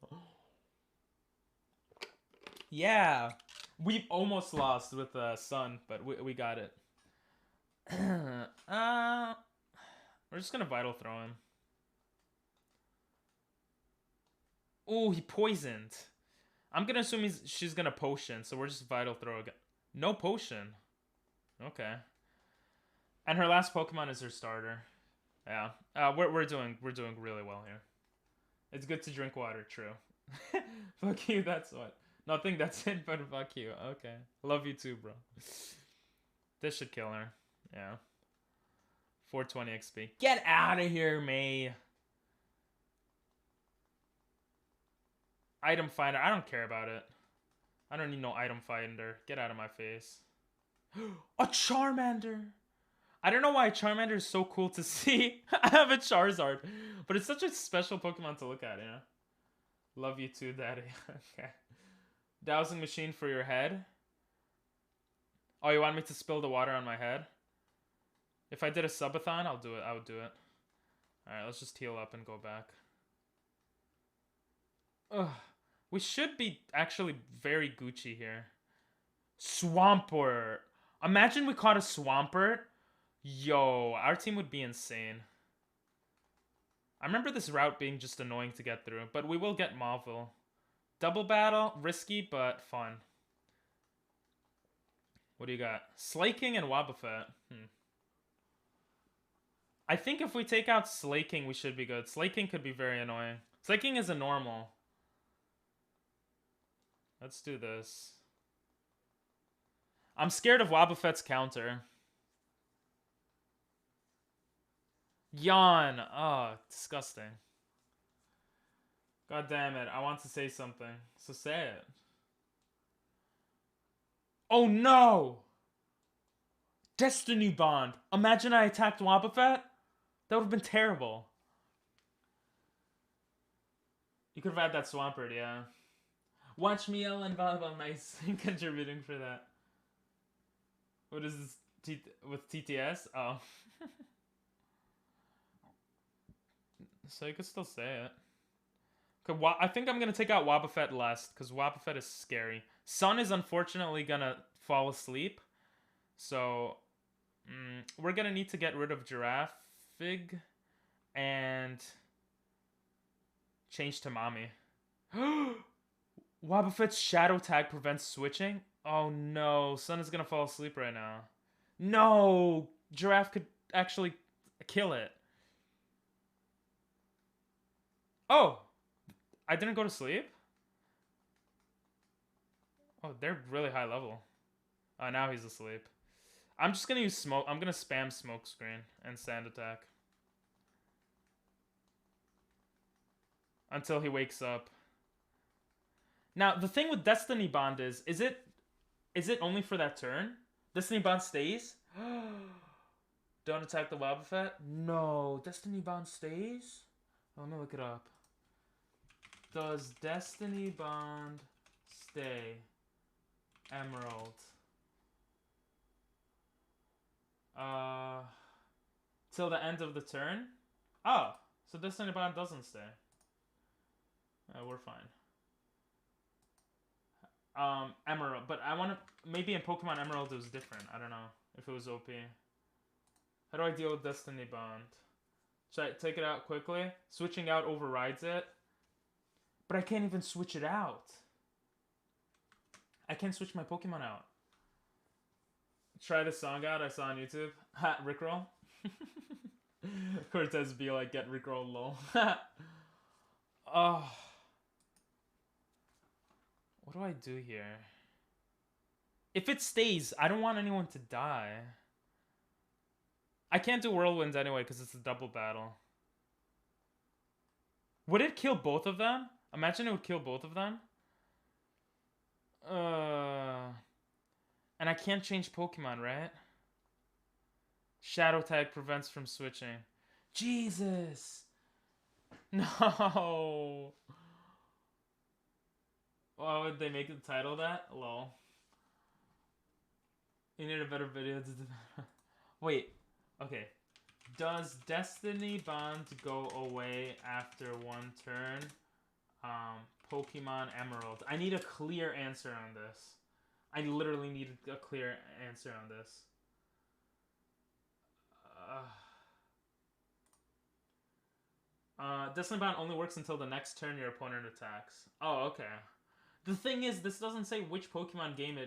Yeah. We almost lost with Sun, but we got it. We're just gonna Vital Throw him. Oh, he poisoned. I'm gonna assume she's gonna Potion, so we're just Vital Throw again. No Potion. Okay. And her last Pokemon is her starter. Yeah. We're doing really well here. It's good to drink water, true. Fuck you, that's what. Nothing, that's it, but fuck you. Okay. Love you too, bro. This should kill her. Yeah. 420 XP. Get out of here, May. Item Finder. I don't care about it. I don't need no Item Finder. Get out of my face. A Charmander. I don't know why Charmander is so cool to see. I have a Charizard. But it's such a special Pokemon to look at, you know? Love you too, Daddy. Okay. Dowsing machine for your head. Oh, you want me to spill the water on my head? If I did a subathon, I'll do it. I would do it. Alright, let's just heal up and go back. Ugh. We should be actually very Gucci here. Swampert. Imagine we caught a Swampert. Yo, our team would be insane. I remember this route being just annoying to get through, but we will get Mauville. Double battle, risky, but fun. What do you got? Slaking and Wobbuffet. I think if we take out Slaking, we should be good. Slaking could be very annoying. Slaking is a normal. Let's do this. I'm scared of Wobbuffet's counter. Yawn. Oh, disgusting. God damn it. I want to say something. So say it. Oh no! Destiny Bond. Imagine I attacked Wobbuffet. That would have been terrible. You could have had that Swampert, yeah. Watch me yell and volleyball. Nice. Contributing for that. What is this? With TTS? Oh. So you could still say it. I think I'm going to take out Wobbuffet last, because Wobbuffet is scary. Sun is unfortunately going to fall asleep. So, we're going to need to get rid of Giraffig and change to Mami. Wobbuffet's Shadow Tag prevents switching? Oh no, Sun is going to fall asleep right now. No! Giraffe could actually kill it. Oh! I didn't go to sleep? Oh, they're really high level. Oh, now he's asleep. I'm just gonna use smoke. I'm gonna spam Smoke Screen and Sand Attack. Until he wakes up. Now, the thing with Destiny Bond is it Is it only for that turn? Destiny Bond stays? Don't attack the Wobbuffet? No, Destiny Bond stays? Let me look it up. Does Destiny Bond stay? Emerald. Till the end of the turn? Oh, so Destiny Bond doesn't stay. We're fine. Emerald, but I want to, maybe in Pokemon Emerald it was different. I don't know if it was OP. How do I deal with Destiny Bond? Should I take it out quickly? Switching out overrides it. But I can't even switch it out. I can't switch my Pokemon out. Try the song out I saw on YouTube. Ha, Rickroll. Cortez be like, get Rickroll low. Oh. What do I do here? If it stays, I don't want anyone to die. I can't do Whirlwinds anyway because it's a double battle. Would it kill both of them? Imagine it would kill both of them. And I can't change Pokemon, right? Shadow Tag prevents from switching. Jesus! No! Why would they make the title that? Lol. You need a better video to do that. Wait. Okay. Does Destiny Bond go away after one turn? Pokemon Emerald. I need a clear answer on this. I literally need a clear answer on this. Destiny Bond only works until the next turn your opponent attacks. Oh, okay. The thing is, this doesn't say which Pokemon game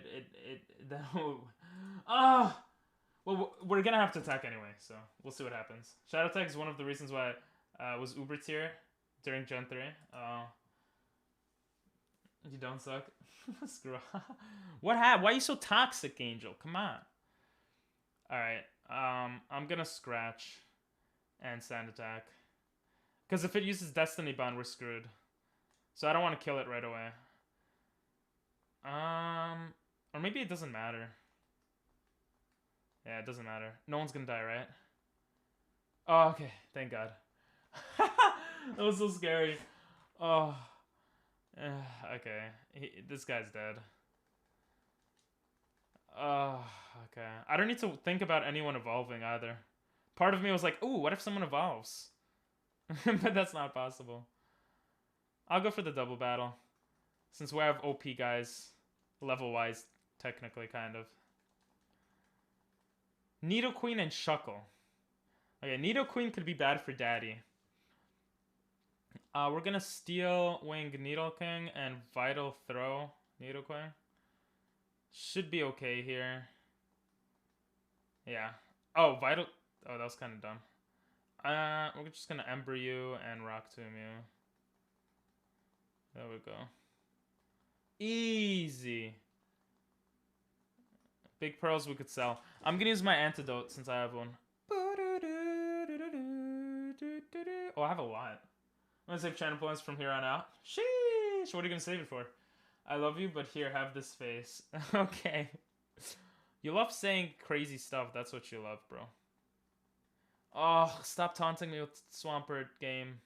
well, we're gonna have to attack anyway, so we'll see what happens. Shadow Tag is one of the reasons why I was Uber tier during Gen 3. You don't suck. Screw up. What happened? Why are you so toxic, Angel? Come on. Alright, I'm gonna scratch and sand attack. Because if it uses Destiny Bond, we're screwed. So I don't want to kill it right away. Or maybe it doesn't matter. Yeah, it doesn't matter. No one's gonna die, right? Oh, okay. Thank God. That was so scary. Oh. Okay. This guy's dead. Oh, okay. I don't need to think about anyone evolving either. Part of me was like, ooh, what if someone evolves? But that's not possible. I'll go for the double battle. Since we have OP guys, level-wise, technically, kind of. Nidoqueen and Shuckle. Okay, Nidoqueen could be bad for Daddy. We're gonna Steel Wing Nidoking and Vital Throw Nidoqueen. Should be okay here. Yeah. Oh, Vital... Oh, that was kind of dumb. We're just gonna Ember you and Rock Tomb you. There we go. Easy. Big pearls we could sell. I'm gonna use my antidote since I have one. Oh, I have a lot. I'm gonna save channel points from here on out. Sheesh! What are you gonna save it for? I love you, but here, have this face. Okay. You love saying crazy stuff. That's what you love, bro. Oh, stop taunting me with Swampert game.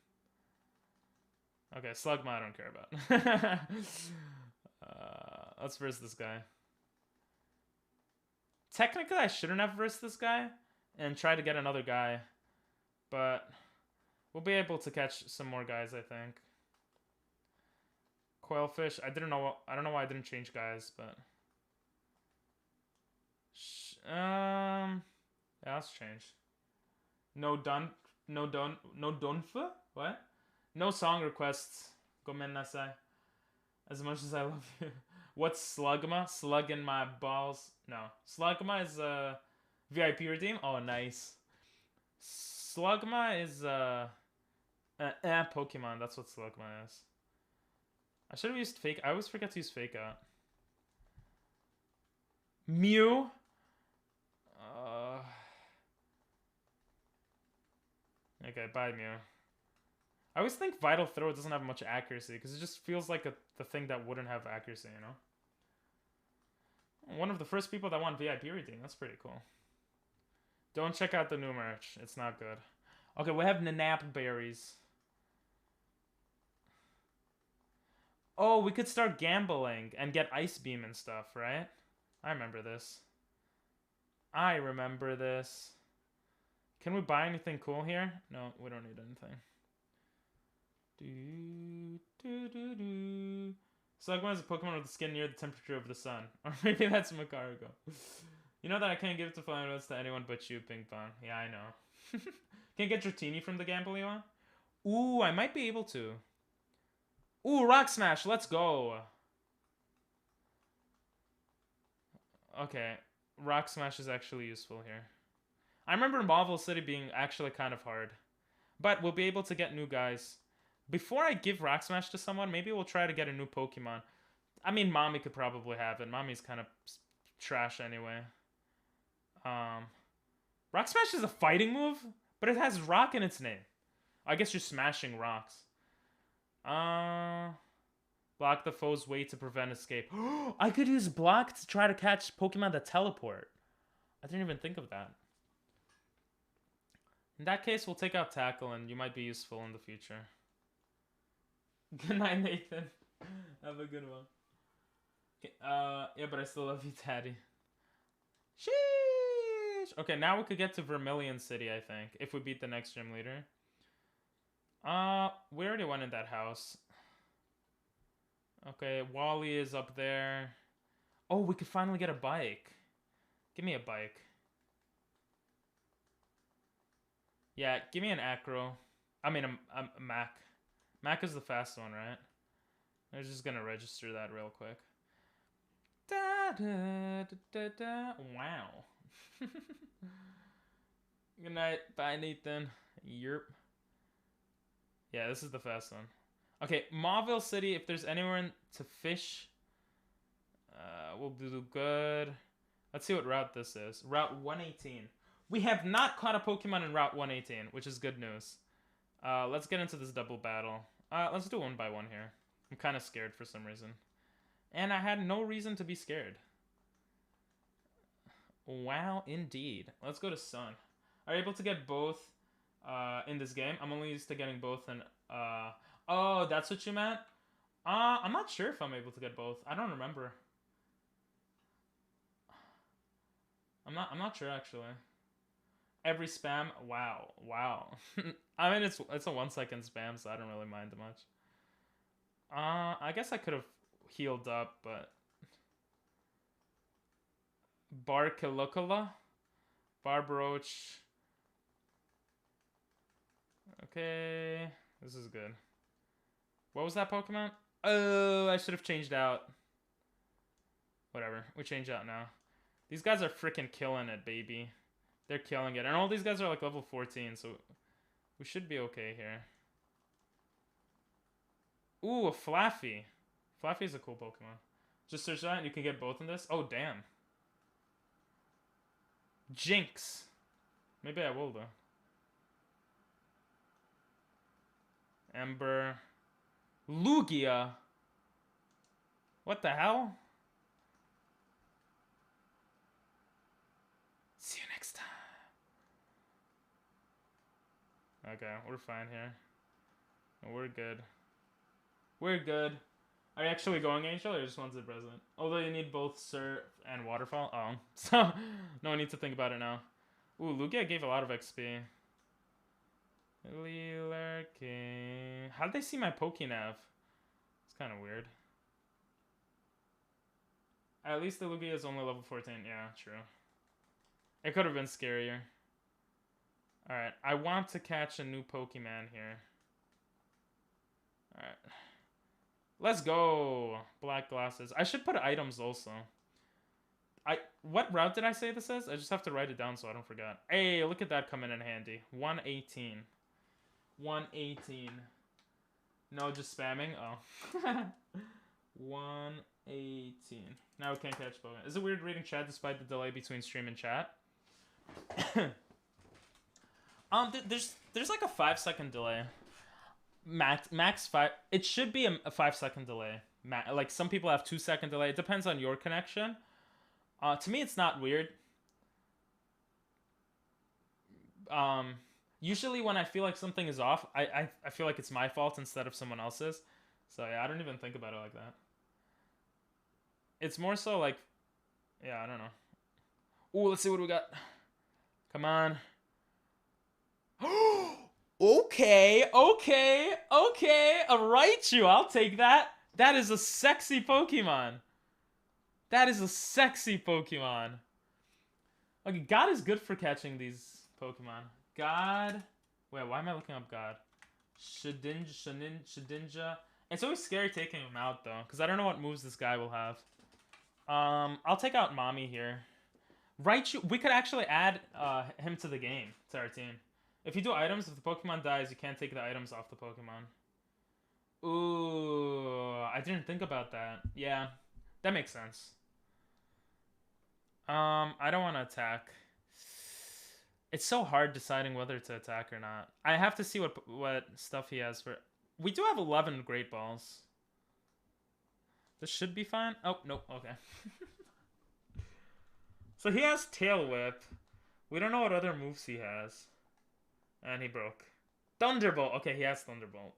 Okay, Slugma I don't care about. Let's verse this guy. Technically, I shouldn't have versed this guy and try to get another guy. But we'll be able to catch some more guys, I think. Coilfish. I don't know why I didn't change guys, but... Yeah, let's change. No donfa? What? No song requests. Gomen nasai. As much as I love you. What's Slugma? Slug in my balls. No. Slugma is VIP redeem? Oh, nice. Slugma is Pokemon. That's what Slugma is. I should have used Fake. I always forget to use Fake Out. Mew? Okay, bye Mew. I always think Vital Throw doesn't have much accuracy because it just feels like the thing that wouldn't have accuracy, you know? One of the first people that want VIP redeem. That's pretty cool. Don't check out the new merch. It's not good. Okay, we have Nanap berries. Oh, we could start gambling and get Ice Beam and stuff, right? I remember this. I remember this. Can we buy anything cool here? No, we don't need anything. Slugma is a Pokemon with the skin near the temperature of the sun. Or maybe that's Macargo. You know that I can't give it to flying notes to anyone but you, Ping Pong. Yeah, I know. Can't get Dratini from the gamble you want? Ooh, I might be able to. Ooh, Rocksmash, let's go. Okay, Rocksmash is actually useful here. I remember Marvel City being actually kind of hard. But we'll be able to get new guys. Before I give Rocksmash to someone, maybe we'll try to get a new Pokemon. I mean, Mommy could probably have it. Mommy's kind of trash anyway. Rocksmash is a fighting move, but it has rock in its name. I guess you're smashing rocks. Block the foe's way to prevent escape. I could use block to try to catch Pokemon that teleport. I didn't even think of that. In that case, we'll take out Tackle, and you might be useful in the future. Good night, Nathan. Have a good one. Yeah, but I still love you, Daddy. Sheesh! Okay, now we could get to Vermilion City, I think, if we beat the next gym leader. We already went in that house. Okay, Wally is up there. Oh, we could finally get a bike. Give me a bike. Yeah, give me an Acro. I mean, a Mac. Mac is the fast one, right? I'm just gonna register that real quick. Da, da, da, da, da. Wow. Good night. Bye, Nathan. Yerp. Yeah, this is the fast one. Okay, Mauville City, if there's anywhere to fish, we'll do good. Let's see what route this is. Route 118. We have not caught a Pokemon in Route 118, which is good news. Let's get into this double battle. Let's do one by one here. I'm kind of scared for some reason. And I had no reason to be scared. Wow, indeed. Let's go to Sun. Are you able to get both in this game? I'm only used to getting both in... Oh, that's what you meant? I'm not sure if I'm able to get both. I don't remember. I'm not sure, actually. Every spam? Wow. I mean, it's a 1 second spam, so I don't really mind much. I guess I could have healed up, but... Barkilocola? Barbroach. Okay. This is good. What was that Pokemon? Oh, I should have changed out. Whatever. We change out now. These guys are freaking killing it, baby. They're killing it. And all these guys are like level 14, so we should be okay here. Ooh, a Flaffy. Flaffy is a cool Pokemon. Just search that and you can get both in this. Oh, damn. Jinx. Maybe I will, though. Ember. Lugia. What the hell? See you next time. Okay, we're fine here. We're good. We're good. Are you actually going, Angel, or just wants a present? Although you need both Surf and Waterfall. Oh, so no need to think about it now. Ooh, Lugia gave a lot of XP. Lurking. How did they see my Pokénav? It's kind of weird. At least the Lugia is only level 14. Yeah, true. It could have been scarier. Alright, I want to catch a new Pokemon here. Alright. Let's go! Black glasses. I should put items also. What route did I say this is? I just have to write it down so I don't forget. Hey, look at that coming in handy. 118. 118. No, just spamming? Oh. 118. Now we can't catch Pokemon. Is it weird reading chat despite the delay between stream and chat? There's like a 5-second delay. Max 5. It should be a 5-second delay. Like some people have 2-second delay. It depends on your connection. To me, it's not weird. Usually when I feel like something is off, I feel like it's my fault instead of someone else's. So yeah, I don't even think about it like that. It's more so like, yeah, I don't know. Ooh, let's see what we got. Come on. Okay. A Raichu, I'll take that. That is a sexy Pokemon. That is a sexy Pokemon. Okay, God is good for catching these Pokemon. God. Wait, why am I looking up God? Shedinja. It's always scary taking him out, though, because I don't know what moves this guy will have. I'll take out Mommy here. Raichu, we could actually add him to the game, to our team. If you do items, if the Pokemon dies, you can't take the items off the Pokemon. Ooh, I didn't think about that. Yeah, that makes sense. I don't want to attack. It's so hard deciding whether to attack or not. I have to see what stuff he has for... We do have 11 Great Balls. This should be fine. Oh, nope, okay. So he has Tail Whip. We don't know what other moves he has. And he broke. Thunderbolt. Okay, he has Thunderbolt.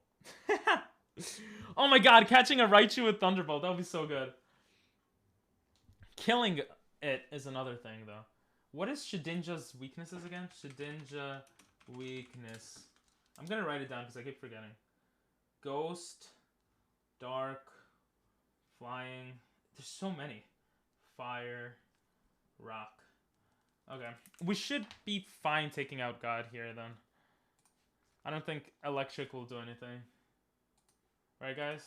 Oh my god, catching a Raichu with Thunderbolt. That would be so good. Killing it is another thing, though. What is Shedinja's weaknesses again? Shedinja weakness. I'm gonna write it down because I keep forgetting. Ghost. Dark. Flying. There's so many. Fire. Rock. Okay. We should be fine taking out God here, then. I don't think electric will do anything. Right, guys?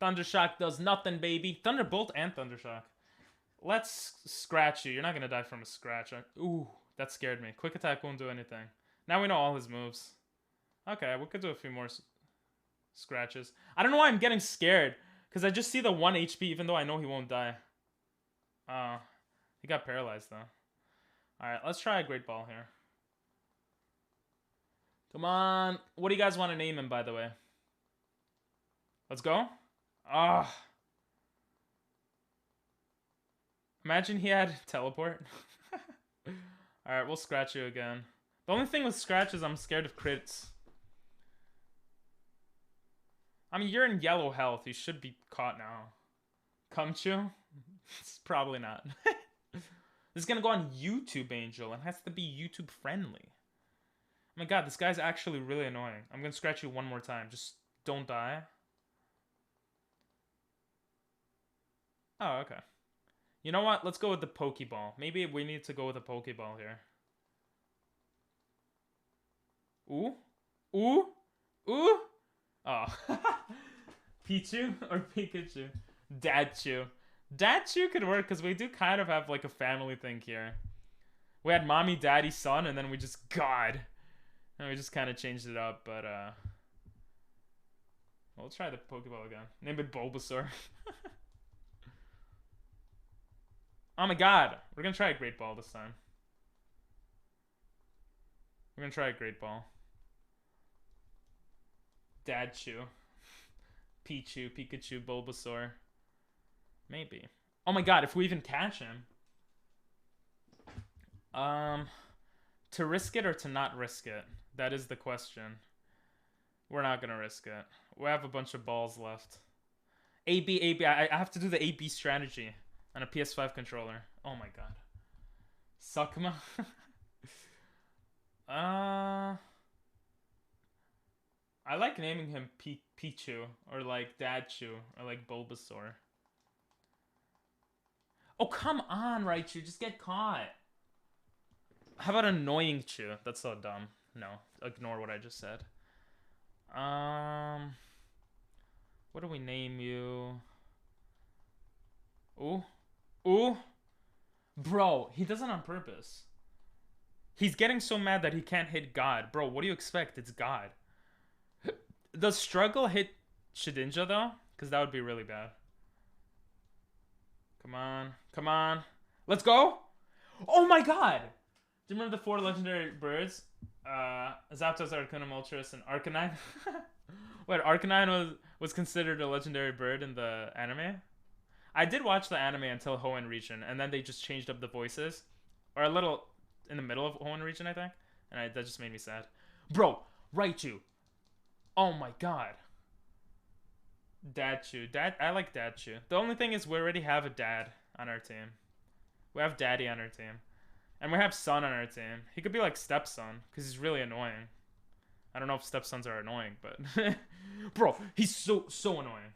Thundershock does nothing, baby. Thunderbolt and Thundershock. Let's scratch you. You're not going to die from a scratch. Ooh, that scared me. Quick attack won't do anything. Now we know all his moves. Okay, we could do a few more scratches. I don't know why I'm getting scared. Because I just see the 1 HP even though I know he won't die. He got paralyzed, though. Alright, let's try a Great Ball here. Come on. What do you guys want to name him, by the way? Let's go. Ah. Imagine he had teleport. Alright, we'll scratch you again. The only thing with scratch is I'm scared of crits. I mean, you're in yellow health. You should be caught now. Cumchu? It's probably not. This is gonna go on YouTube, Angel. It has to be YouTube friendly. Oh my god, this guy's actually really annoying. I'm gonna scratch you one more time. Just don't die. Oh, okay. You know what? Let's go with the Pokeball. Maybe we need to go with a Pokeball here. Ooh? Ooh? Ooh? Oh. Pichu or Pikachu? Dadchu. Dadchu could work because we do kind of have like a family thing here. We had mommy, daddy, son, and then we just God. And we just kind of changed it up, but well, let's try the Pokeball again. Name it Bulbasaur. Oh my god. We're gonna try a Great Ball this time. We're gonna try a Great Ball. Dadchu. Pichu, Pikachu, Bulbasaur. Maybe. Oh my god, if we even catch him. To risk it or to not risk it? That is the question. We're not gonna risk it. We have a bunch of balls left. AB. I have to do the AB strategy on a PS5 controller. Oh my god. Sakuma. I like naming him Pichu or like Dadchu or like Bulbasaur. Oh, come on, Raichu. Just get caught. How about Annoying Chew? That's so dumb. No, ignore what I just said. What do we name you? Ooh. Ooh. Bro, he does it on purpose. He's getting so mad that he can't hit God. Bro, what do you expect? It's God. Does Struggle hit Shedinja, though? Because that would be really bad. Come on. Come on. Let's go. Oh my god. Do you remember the 4 legendary birds? Zapdos, Arcanine, Moltres, and Arcanine? Wait, Arcanine was considered a legendary bird in the anime? I did watch the anime until Hoenn region, and then they just changed up the voices, or a little in the middle of Hoenn region, I think, and that just made me sad. Bro, Raichu. Oh my god. Dadchu. I like Dadchu. The only thing is we already have a dad on our team. We have Daddy on our team. And we have Son on our team. He could be like Stepson, because he's really annoying. I don't know if stepsons are annoying, but... Bro, he's so annoying.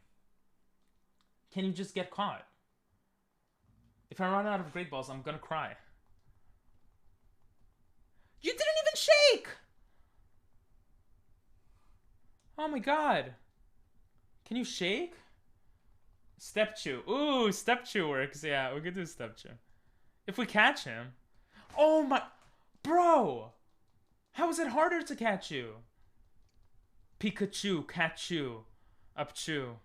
Can you just get caught? If I run out of Great Balls, I'm gonna cry. You didn't even shake! Oh my god. Can you shake? Stepchew. Ooh, Stepchew works. Yeah, we could do Stepchew. If we catch him. Oh my... Bro! How is it harder to catch you? Pikachu, Catchu, Upchu.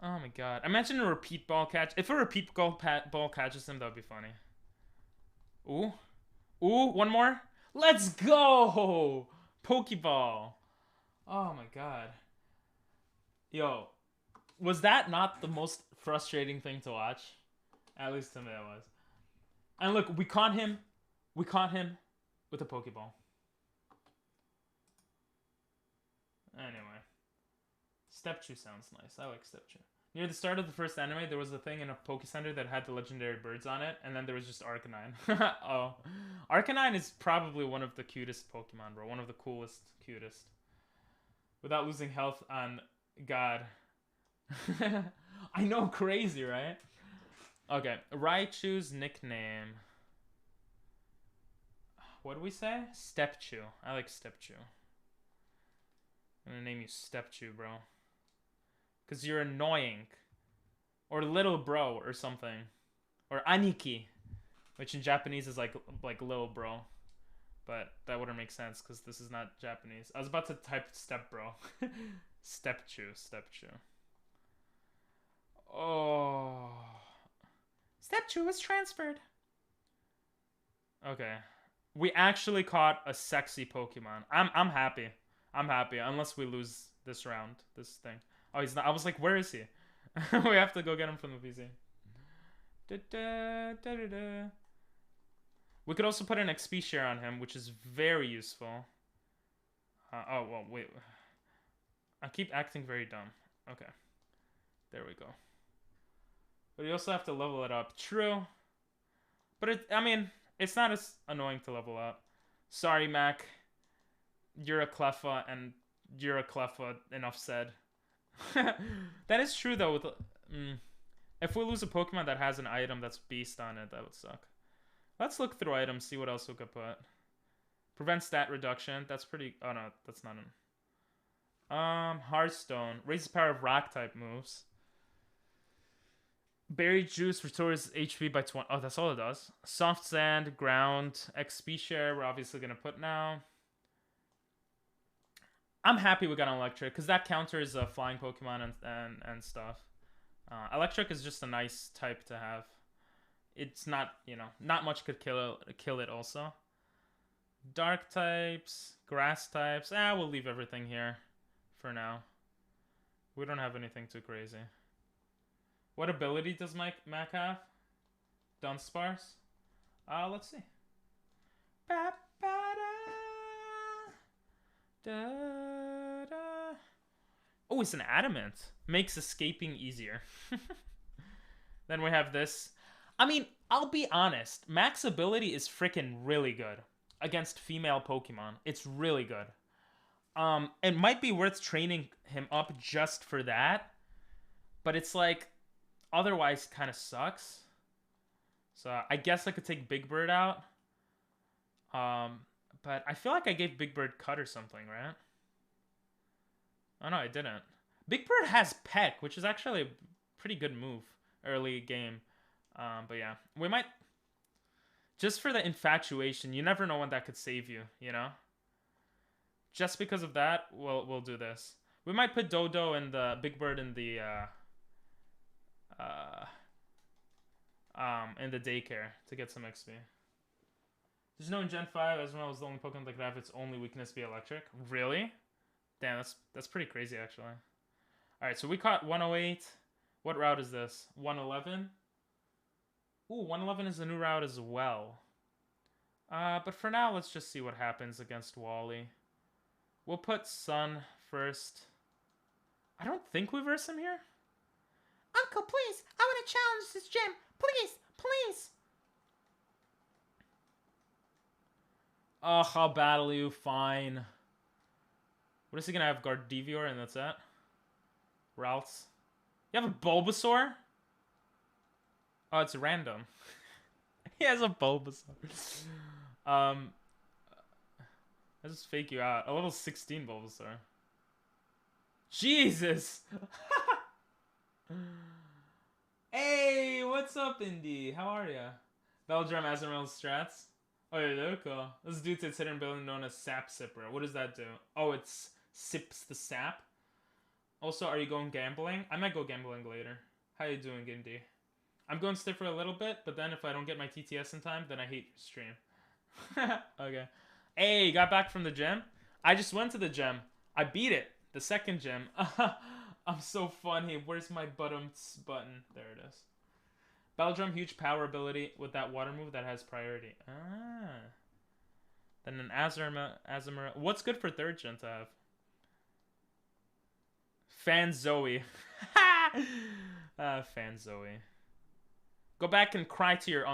Oh my god. Imagine a repeat ball catch. If a repeat ball catches him, that would be funny. Ooh. Ooh, one more. Let's go! Pokeball. Oh my god. Yo, was that not the most frustrating thing to watch? At least to me it was. And look, we caught him. We caught him with a Pokeball. Anyway. Stepchew sounds nice. I like Stepchew. Near the start of the first anime, there was a thing in a Poke Center that had the legendary birds on it, and then there was just Arcanine. Oh. Arcanine is probably one of the cutest Pokemon, bro. One of the coolest, cutest. Without losing health on God. I know, crazy, right? Okay, Raichu's nickname. What do we say? Stepchew. I like Stepchew. I'm gonna name you Stepchew, bro. Because you're annoying. Or little bro or something. Or Aniki. Which in Japanese is like little bro. But that wouldn't make sense because this is not Japanese. I was about to type step bro. Stepchew. Oh. Stepchew was transferred. Okay. We actually caught a sexy Pokemon. I'm happy. I'm happy. Unless we lose this round. This thing. Oh, he's not. I was like, where is he? We have to go get him from the PC. We could also put an XP share on him, which is very useful. Oh, well, wait. I keep acting very dumb. Okay. There we go. But you also have to level it up. True. But I mean, it's not as annoying to level up. Sorry, Mac. You're a Cleffa, and you're a Cleffa. Enough said. That is true, though. With if we lose a Pokemon that has an item that's beast on it, that would suck. Let's look through items, see what else we could put. Prevent stat reduction. That's pretty... Oh, no. That's not an... Hearthstone. Raises power of rock-type moves. Berry Juice restores HP by 20... Oh, that's all it does. Soft Sand, Ground, XP Share. We're obviously going to put now. I'm happy we got an Electric, because that counters flying Pokemon and stuff. Electric is just a nice type to have. It's not, you know, not much could kill it also. Dark types, grass types. We'll leave everything here for now. We don't have anything too crazy. What ability does Mac have? Dunsparce? Let's see. Oh, it's an adamant. Makes escaping easier. Then we have this. I mean, I'll be honest. Mac's ability is freaking really good against female Pokemon. It's really good. It might be worth training him up just for that. But it's like, otherwise kind of sucks. So I guess I could take Big Bird out. But I feel like I gave Big Bird Cut or something, right? Oh no, I didn't. Big Bird has Peck, which is actually a pretty good move early game. But yeah, we might... Just for the infatuation, you never know when that could save you, you know? Just because of that, we'll do this. We might put Dodo and the Big Bird in the daycare to get some XP. There's no in Gen 5, as well as the only Pokemon that could have its only weakness be electric. Really? Damn, that's pretty crazy, actually. Alright, so we caught 108. What route is this? 111? Ooh, 111 is a new route as well. But for now, let's just see what happens against Wally. We'll put Sun first. I don't think we verse him here. Uncle, please, I want to challenge this gym. Please, please. Ugh, I'll battle you, fine. What is he gonna have? Gardevoir and that's it? Routes. You have a Bulbasaur? Oh, it's random. He has a Bulbasaur. I just fake you out. A level 16 Bulbasaur. Jesus! Hey, what's up, Indy? How are ya? Beldrum Azumarill strats. Oh, yeah, they're cool. This dude's its hidden ability known as Sap Sipper. What does that do? Oh, it sips the sap. Also, are you going gambling? I might go gambling later. How you doing, Indy? I'm going to stay for a little bit, but then if I don't get my TTS in time, then I hate your stream. Okay. Hey, got back from the gym? I just went to the gym. I beat it. The second gym. I'm so funny. Where's my button? There it is. Beldrum, huge power ability with that water move that has priority. Ah. Then an Azumarill. What's good for third gen to have? Fan Zoe. Fan Zoe. Go back and cry to your uncle.